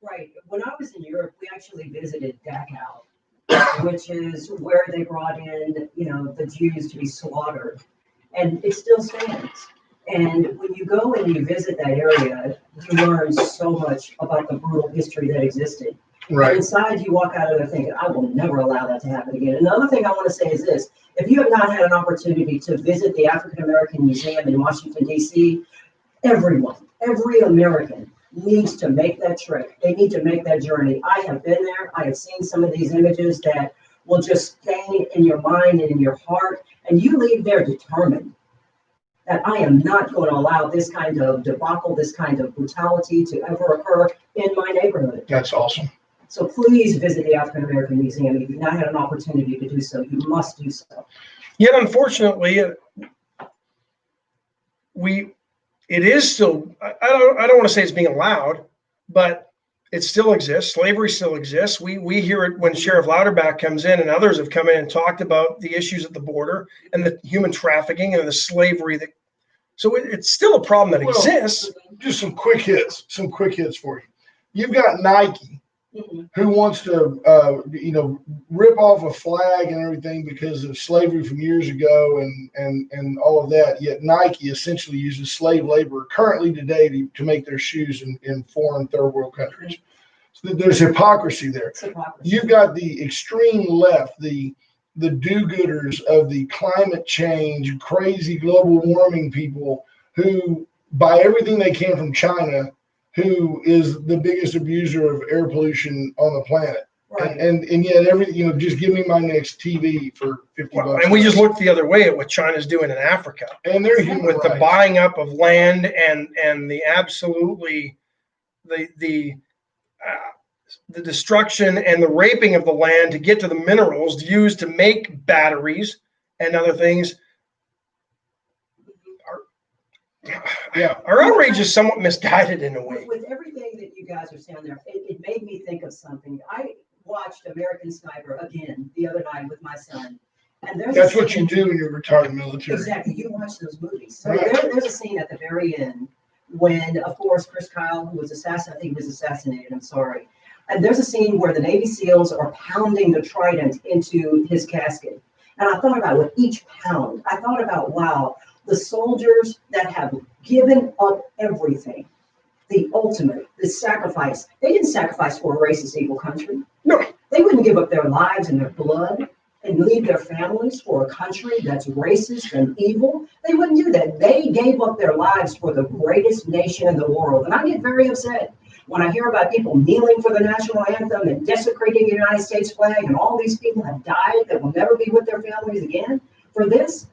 D: Right. When I was in Europe, we actually visited Dachau, which is where they brought in, the Jews to be slaughtered. And it still stands. And when you go and you visit that area, you learn so much about the brutal history that existed. And
B: Right.
D: inside, you walk out of there thinking, I will never allow that to happen again. Another thing I want to say is this. If you have not had an opportunity to visit the African American Museum in Washington, D.C., everyone, every American needs to make that trip. They need to make that journey. I have been there. I have seen some of these images that will just stay in your mind and in your heart. And you leave there determined that I am not going to allow this kind of debacle, this kind of brutality to ever occur in my neighborhood.
B: That's awesome.
D: So please visit the African American Museum. If you've not had an opportunity to do so, you must do so.
A: Yet, unfortunately, it is still, I don't want to say it's being allowed, but it still exists. Slavery still exists. We hear it when Sheriff Louderback comes in and others have come in and talked about the issues at the border and the human trafficking and the slavery so it's still a problem that
B: Well,
A: exists.
B: Just some quick hits for you. You've got Nike, who wants to, rip off a flag and everything because of slavery from years ago and all of that. Yet Nike essentially uses slave labor currently today to make their shoes in foreign third world countries. So there's hypocrisy there. You've got the extreme left, the do-gooders of the climate change, crazy global warming people who buy everything they can from China, who is the biggest abuser of air pollution on the planet. Right. And yet everything, just give me my next TV for $50.
A: And we just look the other way at what China's doing in Africa.
B: And they're human
A: with
B: rights.
A: The buying up of land and the absolutely the destruction and the raping of the land to get to the minerals used to make batteries and other things. Our outrage is somewhat misguided in a way.
D: With everything that you guys are saying there, it made me think of something. I watched American Sniper again the other night with my son. And
B: that's what you do when you're retired military.
D: Exactly. You watch those movies. So
B: right.
D: There's a scene at the very end when, of course, Chris Kyle, who was assassinated, I think he was assassinated, I'm sorry. And there's a scene where the Navy SEALs are pounding the trident into his casket. And I thought about with each pound, I thought about, wow, the soldiers that have given up everything, the ultimate, the sacrifice. They didn't sacrifice for a racist, evil country.
A: No.
D: They wouldn't give up their lives and their blood and leave their families for a country that's racist and evil. They wouldn't do that. They gave up their lives for the greatest nation in the world. And I get very upset when I hear about people kneeling for the national anthem and desecrating the United States flag, and all these people have died that will never be with their families again for this.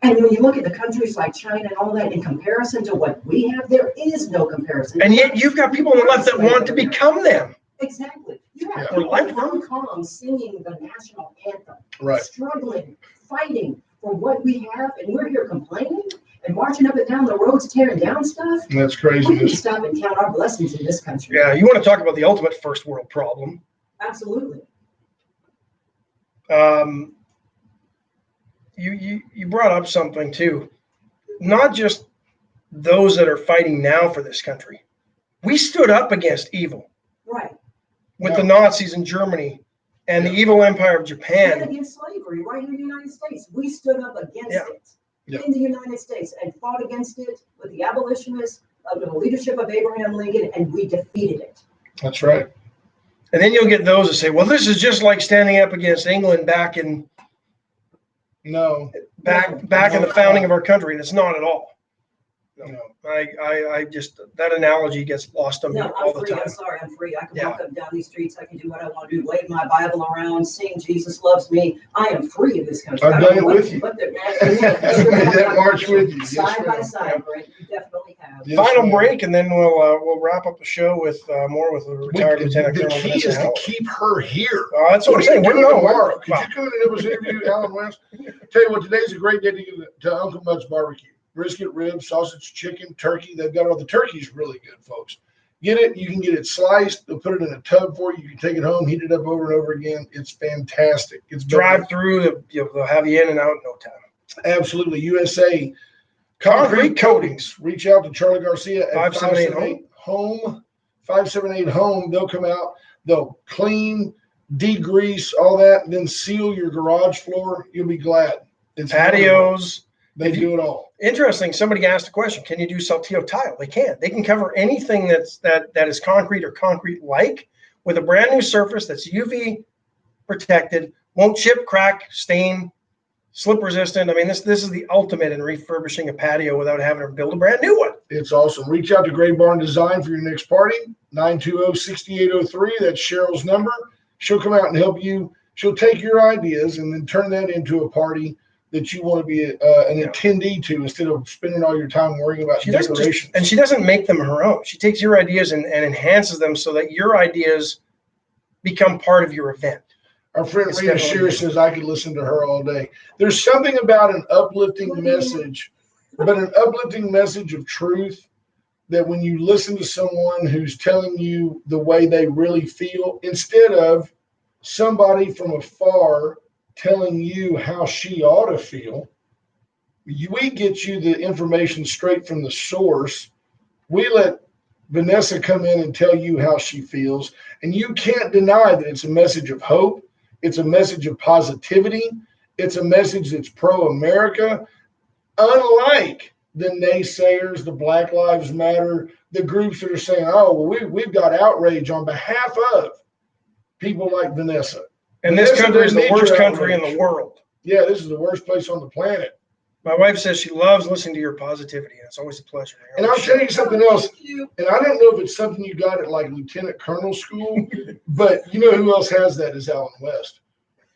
D: And when you look at the countries like China and all that, in comparison to what we have, there is no comparison.
A: And yet you've got people on the left that want to become them.
D: Exactly. You have
A: Yeah.
D: people in Hong Kong singing the national anthem,
B: right.
D: Struggling, fighting for what we have, and we're here complaining and marching up and down the roads, tearing down stuff.
B: That's crazy.
D: We need to stop and count our blessings in this country.
A: Yeah, you want to talk about the ultimate first world problem.
D: Absolutely.
A: You brought up something too, not just those that are fighting now for this country. We stood up against evil.
D: Right.
A: With the Nazis in Germany and the evil empire of
D: And
A: Japan.
D: against slavery right in the United States. We stood up against
A: Yeah.
D: it
B: Yeah.
D: in the United States and fought against it with the abolitionists, under the leadership of Abraham Lincoln, and we defeated it.
B: That's right.
A: And then you'll get those that say, well, this is just like standing up against England back in
B: No,
A: in the founding of our country. And it's not at all.
B: no.
A: I just, that analogy gets lost on me
D: No,
A: all
D: I'm
A: the
D: free.
A: time.
D: I'm sorry. I'm free. I can
A: Yeah.
D: walk up and down these streets. I can do what I want to do, wave my Bible around, sing Jesus loves me. I am free in this country.
B: I've
D: I don't
B: done it
D: know
B: with you.
D: what the-
B: Made that march with you. Yes,
D: Side by
B: ma'am.
D: side, Brent. You definitely have.
B: Yes,
A: Final
B: ma'am.
A: break, and then we'll wrap up the show with more with the retired Lieutenant
B: The
A: Colonel
B: key
A: Vanessa
B: is to
A: Callaway.
B: keep her here.
A: That's what I'm
B: What are
A: saying.
B: you
A: We're
B: doing
A: no,
B: tomorrow? Could
A: well,
B: you come in and help us interview Alan West? Tell you what, today's a great day to get to Uncle Mud's Barbecue. Brisket, ribs, sausage, chicken, turkey. They've got all the turkey's really good, folks. Get it. You can get it sliced. They'll put it in a tub for you. You can take it home, heat it up over and over again. It's fantastic. It's
A: drive through, they'll have you in and out in no time.
B: Absolutely. USA
A: Concrete
B: Coatings. Reach out to Charlie Garcia at
A: 578
B: home. 578 home. They'll come out. They'll clean, degrease, all that, and then seal your garage floor. You'll be glad. It's wonderful.
A: Patios.
B: They do it all.
A: Interesting. Somebody asked a question. Can you do Saltillo tile? They can. They can cover anything that is concrete or concrete-like with a brand new surface that's UV protected, won't chip, crack, stain, slip resistant. I mean, this is the ultimate in refurbishing a patio without having to build a brand new one.
B: It's awesome. Reach out to Gray Barn Design for your next party. 920-6803. That's Cheryl's number. She'll come out and help you. She'll take your ideas and then turn that into a party that you want to be an attendee to instead of spending all your time worrying about decorations.
A: And she doesn't make them her own. She takes your ideas and enhances them so that your ideas become part of your event.
B: Our friend
A: It's
B: Rita
A: definitely
B: Shear
A: good.
B: says I could listen to her all day. There's something about an uplifting message, but an uplifting message of truth that when you listen to someone who's telling you the way they really feel, instead of somebody from afar telling you how she ought to feel, we get you the information straight from the source. We let Vanessa come in and tell you how she feels, and you can't deny that it's a message of hope. It's a message of positivity. It's a message that's pro-America, unlike the naysayers, the Black Lives Matter, the groups that are saying, oh, well, we've got outrage on behalf of people like Vanessa.
A: And this
B: Vanessa
A: country is
B: doesn't
A: the
B: need
A: worst
B: your
A: country in
B: outrage.
A: the world.
B: Yeah, this is the worst place on the planet.
A: My wife says she loves listening to your positivity, and it's always a pleasure.
B: And I'll tell you something else.
D: Thank you.
B: And I don't know if it's something you got at like Lieutenant Colonel school, but you know who else has that is Alan West.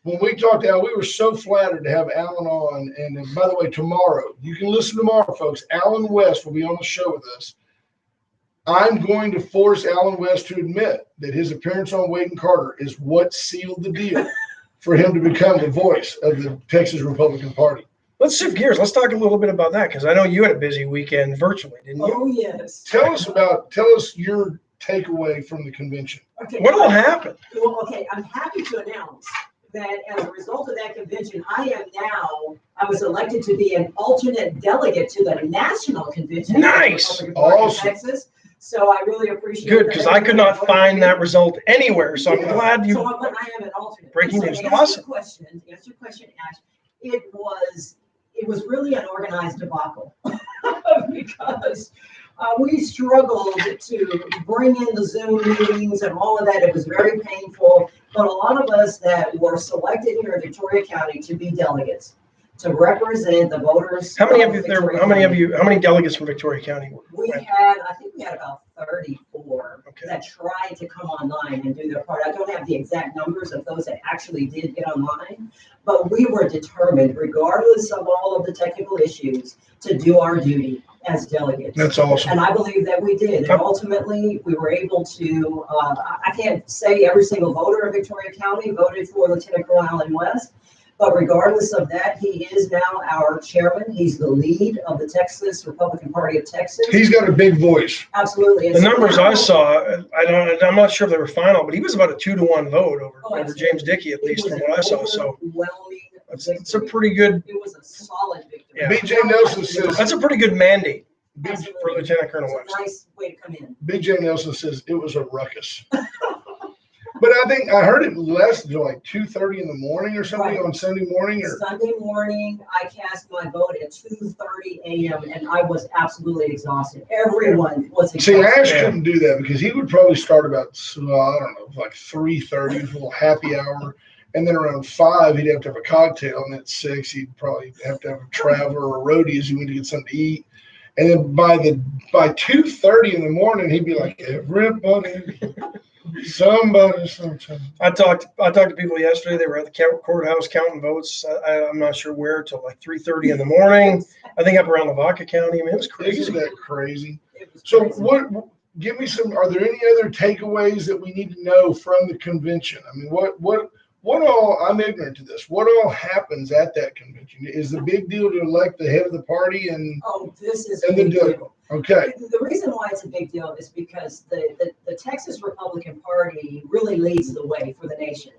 B: When we talked to Alan, we were so flattered to have Alan on. And by the way, tomorrow, you can listen tomorrow, folks. Alan West will be on the show with us. I'm going to force Alan West to admit that his appearance on Wade and Carter is what sealed the deal for him to become the voice of the Texas Republican Party.
A: Let's shift gears. Let's talk a little bit about that because I know you had a busy weekend virtually, didn't you?
D: Oh, yes.
B: Tell us your takeaway from the convention.
D: Okay.
A: What all happened?
D: Well, okay, I'm happy to announce that as a result of that convention, I was elected to be an alternate delegate to the national convention.
A: Nice.
D: of the Republican Party of
B: Awesome.
D: Texas. So I really appreciate
A: Good,
D: that
A: because I could not
D: everybody voted for
A: find
D: me.
A: that result anywhere. So I'm
D: Yeah.
A: glad you.
D: So I am an alternate.
A: Breaking
D: So
A: news.
D: to answer
A: Awesome.
D: to answer your question, Ash, it was really an organized debacle because we struggled to bring in the Zoom meetings and all of that. It was very painful. But a lot of us that were selected here in Victoria County to be delegates, to represent the voters.
A: How many of you
D: Victoria
A: how many
D: County.
A: delegates from Victoria County were?
D: I think we had about 34
A: Okay.
D: that tried to come online and do their part. I don't have the exact numbers of those that actually did get online, but we were determined, regardless of all of the technical issues, to do our duty as delegates.
B: That's awesome.
D: And I believe that we did. And ultimately, we were able to, I can't say every single voter in Victoria County voted for Lieutenant Colonel Alan West. But regardless of that, he is now our chairman. He's the lead of the Texas Republican Party of Texas.
B: He's got a big voice.
D: Absolutely.
A: The numbers I saw, I'm not sure if they were final, but he was about a 2-1 vote over James Dickey, at least from what I saw. So
D: overwhelming
A: it's a pretty good.
D: It was a solid victory.
A: Yeah.
B: BJ Nelson says,
A: That's a pretty good mandate for
D: Absolutely.
A: Lieutenant Colonel
D: It's
A: West.
D: a nice way to come in.
B: BJ Nelson says it was a ruckus. But I think I heard it less until like 2:30 in the morning or something
D: Right.
B: on Sunday morning. Or
D: Sunday morning, I cast my vote at 2:30 a.m. and I was absolutely exhausted. Everyone was
B: see,
D: exhausted.
B: Ash couldn't do that because he would probably start about I don't know, like 3:30, a little happy hour, and then around 5 he'd have to have a cocktail, and at 6 he'd probably have to have a traveler or a roadie as he went to get something to eat. And then by 2:30 in the morning, he'd be like, everybody, somebody, sometime.
A: I talked to people yesterday. They were at the courthouse counting votes. I'm not sure where till like 3:30 in the morning. I think up around Lavaca County. I mean, it was crazy.
B: Isn't that crazy?
D: It was
B: So
D: crazy.
B: give me some, are there any other takeaways that we need to know from the convention? I mean, what all, I'm ignorant to this, what all happens at that convention? Is the big deal to elect the head of the party and
D: Oh, this is
B: the
D: big deal.
B: deal? Okay.
D: The reason why it's a big deal is because the Texas Republican Party really leads the way for the nation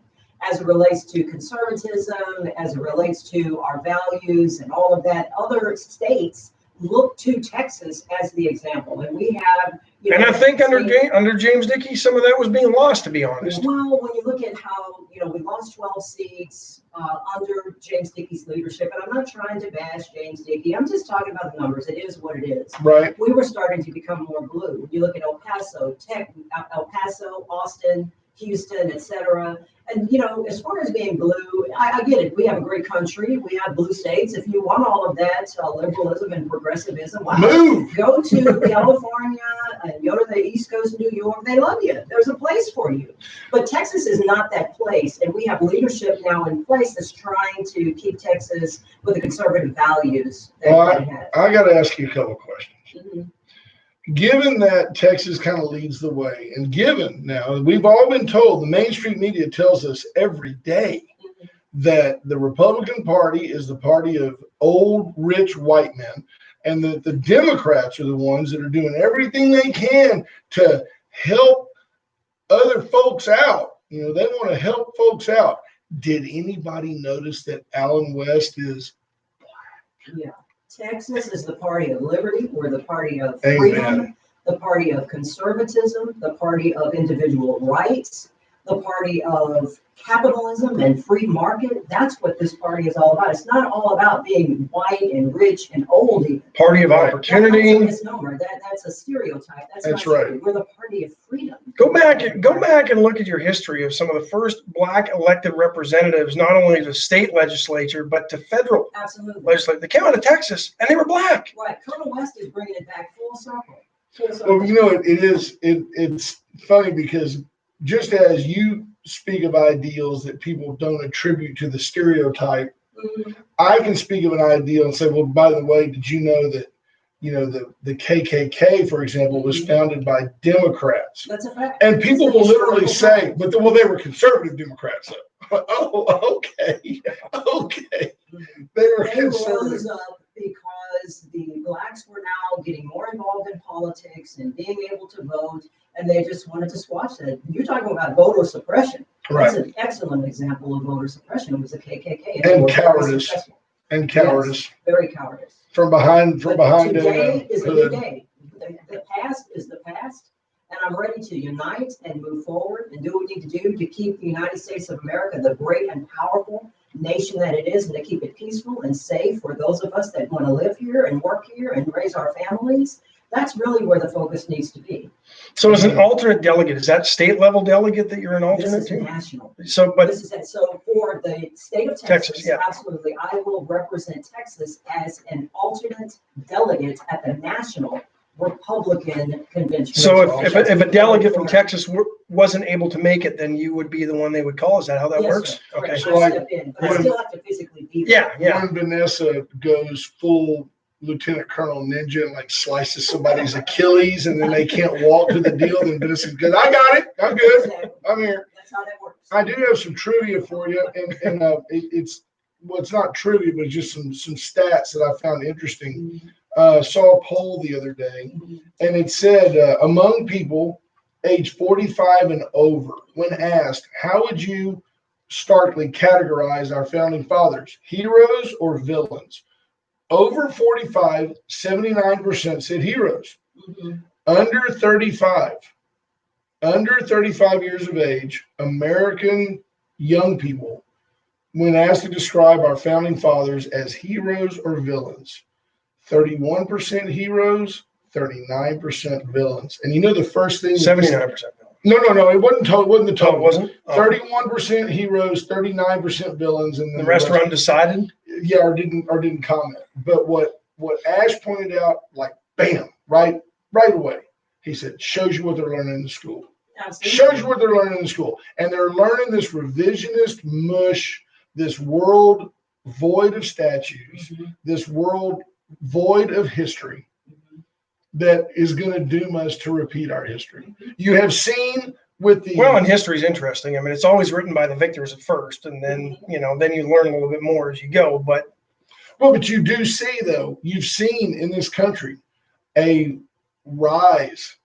D: as it relates to conservatism, as it relates to our values and all of that. Other states look to Texas as the example, and we have.
A: And I think under James Dickey, some of that was being lost, to be honest.
D: Well, when you look at how, we lost 12 seats under James Dickey's leadership, and I'm not trying to bash James Dickey. I'm just talking about the numbers. It is what it is.
B: Right.
D: We were starting to become more blue. You look at El Paso, Austin, Houston, etc. And, as far as being blue, I get it. We have a great country. We have blue states. If you want all of that liberalism and progressivism, wow,
B: Move.
D: go to California and go to the East Coast of New York. They love you. There's a place for you. But Texas is not that place. And we have leadership now in place that's trying to keep Texas with the conservative values that it has.
B: I got to ask you a couple of questions.
D: Mhm.
B: Given that Texas kind of leads the way, and given now we've all been told, the mainstream media tells us every day that the Republican Party is the party of old, rich white men, and that the Democrats are the ones that are doing everything they can to help other folks out. They want to help folks out. Did anybody notice that Allen West is black?
D: Yeah. Texas is the party of liberty. We're the party of freedom,
B: Amen.
D: the party of conservatism, the party of individual rights, the party of capitalism and free market. That's what this party is all about. It's not all about being white and rich and old. Even.
A: Party of
B: Right.
A: opportunity.
D: That's a misnomer. That's a stereotype. That's
B: That's
D: not
B: right.
D: true. We're the party of freedom.
A: Go back and look at your history of some of the first black elected representatives, not only to state legislature, but to federal
D: Absolutely.
A: legislature. They came out of Texas and they were black.
D: Right. Colonel West is bringing it back full circle. Full circle.
B: Well, it's funny because just as you speak of ideals that people don't attribute to the stereotype,
D: Mhm.
B: I can speak of an ideal and say, well, by the way, did you know that, the KKK, for example, was founded by Democrats?
D: That's a fact.
B: And people
D: It's a
B: will literally
D: historical
B: say,
D: fact.
B: they were conservative Democrats. Oh, okay. Okay. They were
D: They
B: conservative.
D: rose up because the blacks were now getting more involved in politics and being able to vote, and they just wanted to squash that. You're talking about voter suppression.
B: Right.
D: That's an excellent example of voter suppression. It was the KKK.
B: And
D: they were very
B: cowardice.
D: successful.
B: And cowardice.
D: Yes, very cowardice.
B: From behind
D: But
B: the
D: today is a new
B: hood.
D: day. The past is the past, and I'm ready to unite and move forward and do what we need to do to keep the United States of America the great and powerful nation that it is, and to keep it peaceful and safe for those of us that want to live here and work here and raise our families. That's really where the focus needs to be.
A: So as an alternate delegate, is that state level delegate that you're an
D: This
A: alternate
D: is
A: to?
D: national.
A: So, but
D: This is it. So for the state of
A: Texas,
D: Texas,
A: yeah.
D: absolutely, I will represent Texas as an alternate delegate at the national Republican convention.
A: so if a delegate from Texas wasn't able to make it, then you would be the one they would call. Is that how that
D: Yes,
A: works?
D: sir.
A: Okay.
D: Correct.
B: So
D: I
B: like,
D: step in, but I
B: when-
D: still have to physically be there.
A: Yeah.
B: When Vanessa goes full Lieutenant Colonel Ninja and like slices somebody's Achilles and then they can't walk to the deal, then Vanessa goes, I got it. I'm good.
D: Exactly.
B: I'm here.
D: That's how that works.
B: I do have some trivia for you, and it's not trivia, but just some stats that I found interesting. Saw a poll the other day, and it said among people age 45 and over, when asked, how would you starkly categorize our founding fathers, heroes or villains? Over 45, 79% said heroes.
D: Mhm.
B: Under 35, under 35 years of age, American young people, when asked to describe our founding fathers as heroes or villains, 31% heroes, 39% villains. And you know the first thing
A: 79%.
B: No, it wasn't total. It wasn't the
A: Oh,
B: total.
A: it wasn't? Oh.
B: 31% heroes, 39% villains, and then
A: The rest were undecided?
B: yeah, or didn't comment. But what Ash pointed out, like bam, right away, he said, shows you what they're learning in the school.
D: Absolutely.
B: Shows you what they're learning in the school. And they're learning this revisionist mush, this world void of statues, this world void of history that is going to doom us to repeat our history. You have seen with the...
A: Well, and history is interesting. I mean, it's always written by the victors at first, and then, then you learn a little bit more as you go. But
B: you do see, though, you've seen in this country a rise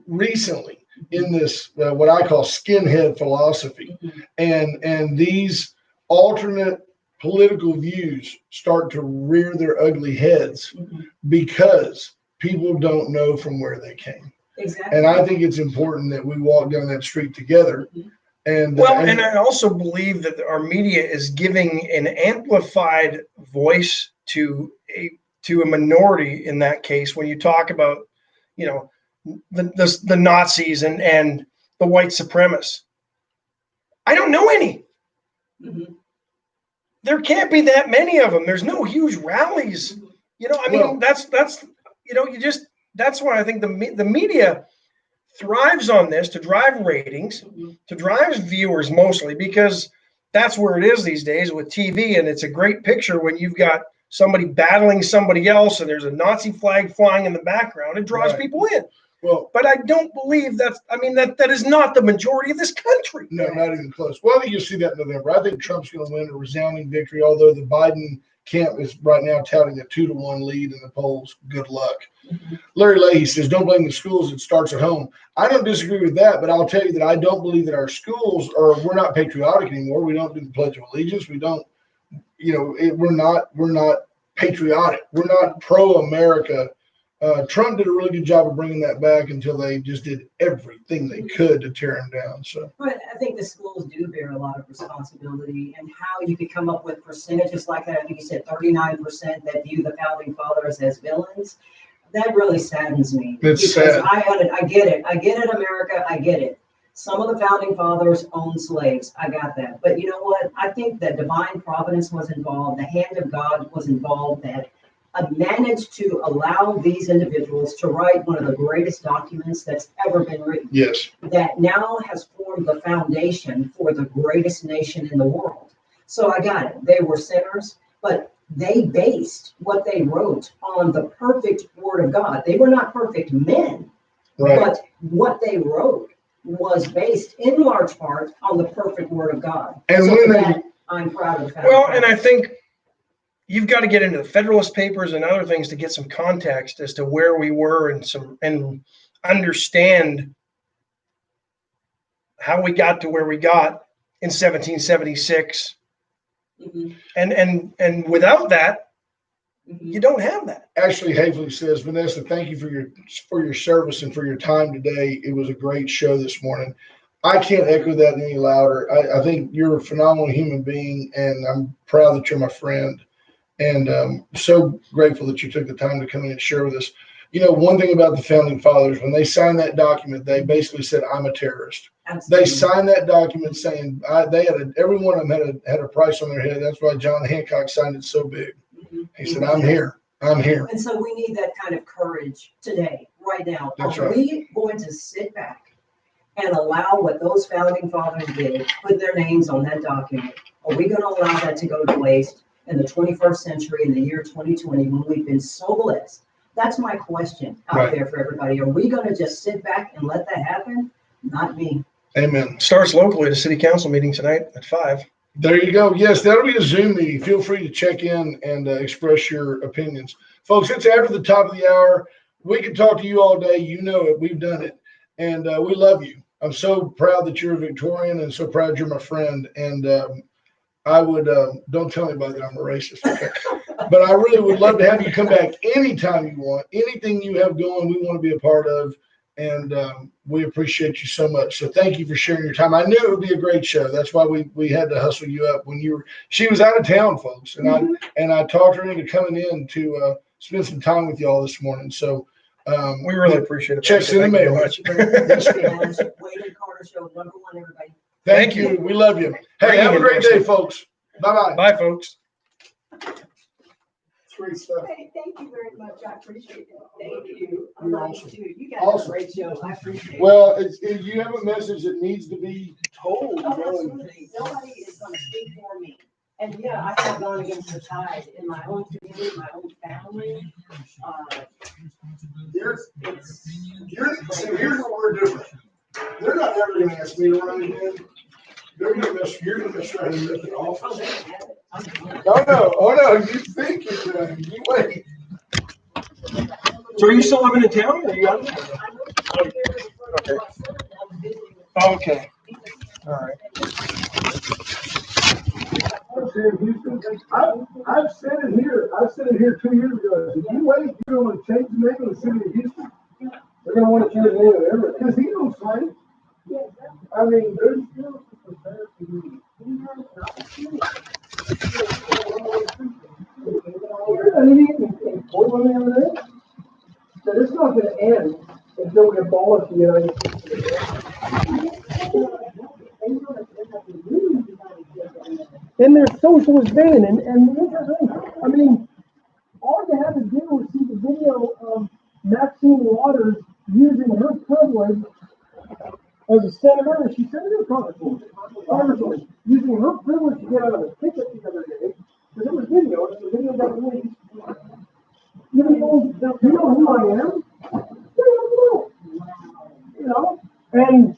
B: recently in this, what I call skinhead philosophy. And these alternate political views start to rear their ugly heads because people don't know from where they came.
D: Exactly.
B: And I think it's important that we walk down that street together. And
A: and I also believe that our media is giving an amplified voice to a minority in that case. When you talk about, the Nazis and the white supremacists, I don't know any. There can't be that many of them. There's no huge rallies. That's why I think the media thrives on this to drive ratings, to drive viewers mostly, because that's where it is these days with TV. And it's a great picture when you've got somebody battling somebody else and there's a Nazi flag flying in the background. It draws people in.
B: Well,
A: but I don't believe that is not the majority of this country.
B: No, not even close. Well, I think you'll see that in November. I think Trump's going to win a resounding victory, although the Biden camp is right now touting a 2-1 lead in the polls. Good luck. Larry Leahy says, don't blame the schools. It starts at home. I don't disagree with that, but I'll tell you that I don't believe that our schools we're not patriotic anymore. We don't do the Pledge of Allegiance. We don't, we're not patriotic. We're not pro-America. Trump did a really good job of bringing that back until they just did everything they could to tear him down. So,
D: but I think the schools do bear a lot of responsibility, and how you could come up with percentages like that. I think you said 39% that view the founding fathers as villains. That really saddens me.
B: It's sad.
D: I get it, America. I get it. Some of the founding fathers owned slaves. I got that. But you know what? I think that divine providence was involved. The hand of God was involved, that managed to allow these individuals to write one of the greatest documents that's ever been written.
B: Yes.
D: That now has formed the foundation for the greatest nation in the world. So I got it. They were sinners, but they based what they wrote on the perfect word of God. They were not perfect men, but what they wrote was based in large part on the perfect word of God. And so I'm proud of that.
A: Well, and I think you've got to get into the Federalist Papers and other things to get some context as to where we were and understand how we got to where we got in 1776. And without that, you don't have that.
B: Ashley Haveley says, Vanessa, thank you for your service and for your time today. It was a great show this morning. I can't echo that any louder. I think you're a phenomenal human being, and I'm proud that you're my friend. And so grateful that you took the time to come in and share with us. One thing about the founding fathers, when they signed that document, they basically said, I'm a terrorist. Absolutely. They signed that document saying every one of them had a price on their head. That's why John Hancock signed it so big. He said, I'm here.
D: And so we need that kind of courage today, right now.
B: That's
D: Are
B: right.
D: we going to sit back and allow what those founding fathers did, put their names on that document? Are we going to allow that to go to waste in the 21st century, in the year 2020, when we've been so blessed? That's my question out there for everybody. Are we going to just sit back and let that happen? Not me.
B: Amen.
A: Starts locally at a city council meeting tonight at 5.
B: There you go. Yes, that'll be a Zoom meeting. Feel free to check in and express your opinions. Folks, it's after the top of the hour. We can talk to you all day. You know it. We've done it. And we love you. I'm so proud that you're a Victorian and so proud you're my friend. And I would, don't tell anybody that I'm a racist. Okay? But I really would love to have you come back anytime you want. Anything you have going, we want to be a part of. And we appreciate you so much. So thank you for sharing your time. I knew it would be a great show. That's why we had to hustle you up when she was out of town, folks. And I talked her into coming in to spend some time with y'all this morning. So
A: we really appreciate it.
B: Checks in the mail.
D: Wade and Carter Show, #1, everybody.
B: Thank you. We love you. Hey, have a great day, folks. Bye-bye.
A: Bye, folks.
B: Great stuff.
D: Hey, thank you very much. I appreciate it. Thank you. I
B: You're
D: love
B: awesome.
D: you too. You guys
B: Awesome.
D: are a great show. I appreciate it.
B: Well, you have a message that needs to be told.
D: Oh, absolutely. Nobody is going to speak for me. And yeah, I have gone against the tide in my own community, my own family.
B: Here's what we're doing. They're not ever going to ask me to run again. You're going to miss right and rip it off. Oh no, you think you're done. You wait.
A: So are you still living in town or are you out of town? Okay. All right.
E: I've said it here. I've said it here 2 years ago. If you wait, you're going to change the name of the city of Houston. They're going to want to change the name of Everett because he don't claim. I mean, there's still Portland the other day. That it's not going to end until we abolish the United States. In their socialist van, and I mean, all you had to do was see the video of Maxine Waters using her privilege as a senator, she said it congresswoman, using her privilege to get out of a ticket the other day, because it was video, and the video got released. You know who I am? You know, and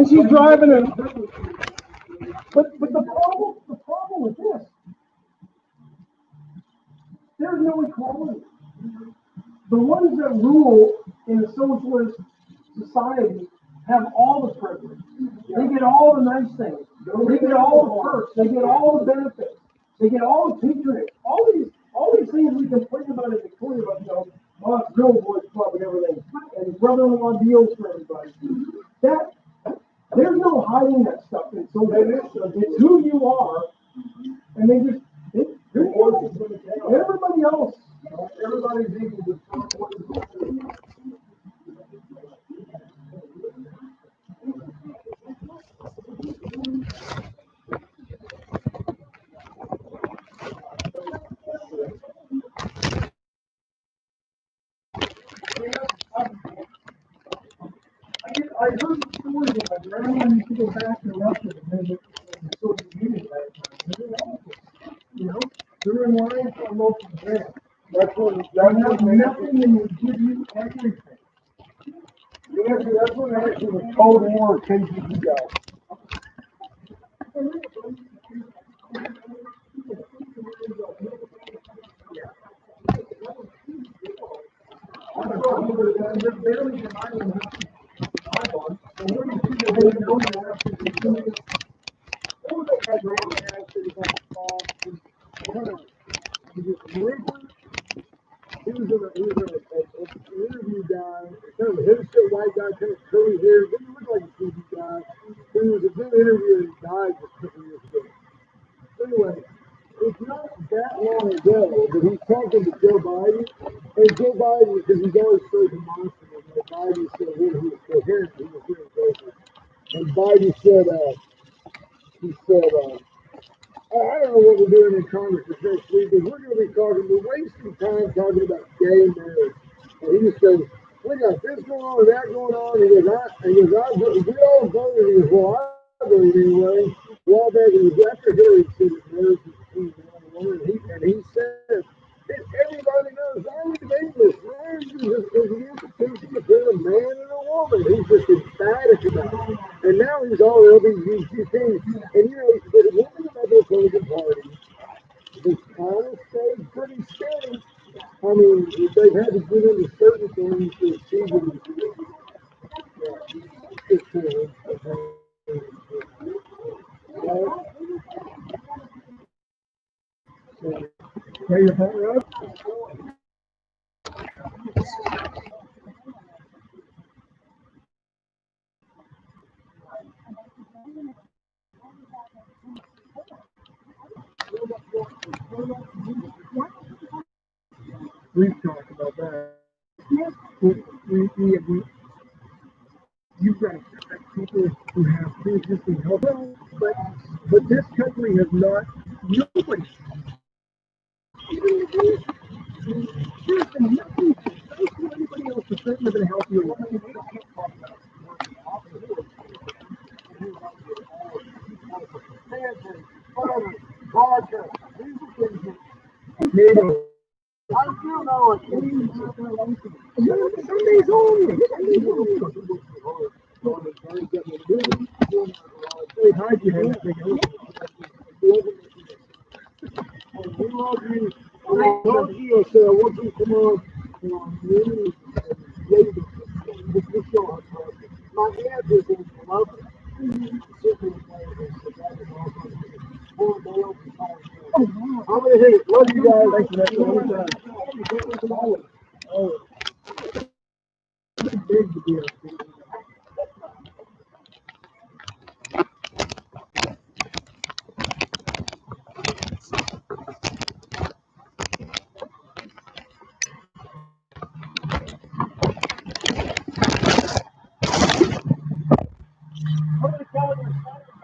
E: she's driving a. But the problem with this, there's no equality. The ones that rule in a socialist society have all the privilege. They get all the nice things. They get all the perks. They get all the benefits. They get all the patronage. All these things we complain about in Victoria about, it's Girl Boys Club and everything, and brother-in-law deals for everybody. There's no hiding that stuff. And so it's who you are, and everybody else. Everybody's equal with I heard stories of my grandma used to go back to Russia to visit the Soviet Union last time. They're in line for a local grant. That's nothing and they give you everything. That's what actually the Cold War KGB guys. He was an interview guy, kind of a hipster white guy, kind of curly hair, didn't look like a TV guy. He was a good interviewer and he died just a couple years ago. Anyway, it's not that long ago that he's talking to Joe Biden, and Joe Biden, because he's always so demonstrative, and Biden said when he was coherent, he was hearing voices. And Biden said, I don't know what we're doing in Congress this next week, because we're going to be we're wasting time talking about gay marriage. And he just says, we got this going on and that going on. He goes, we all voted. He goes, well, I voted anyway. Well, back in the after Hillary said that marriage is between man and woman, and he said, everybody knows, I would debate this. Marriage is an institution between a man and a woman. He's just emphatic about it. And now he's all LGBTQ. And the women of the Republican Party, they kind of stayed pretty steady. I mean, they've had to get into certain things to achieve it. We've talked about that. We you've got to protect people who have pre-existing health problems, but this country has not. Nobody. There's been nothing to anybody else to certainly live in a healthier life. Vodka, these are things that NATO. I still know it. Some days only. Hey, hide your head. We love you. Talk to you, so I want you to come on, really, this show. My aunt is in Columbus. I'm gonna hit it. Love you guys. Thanks for that. Oh, big deal. I'm gonna call it.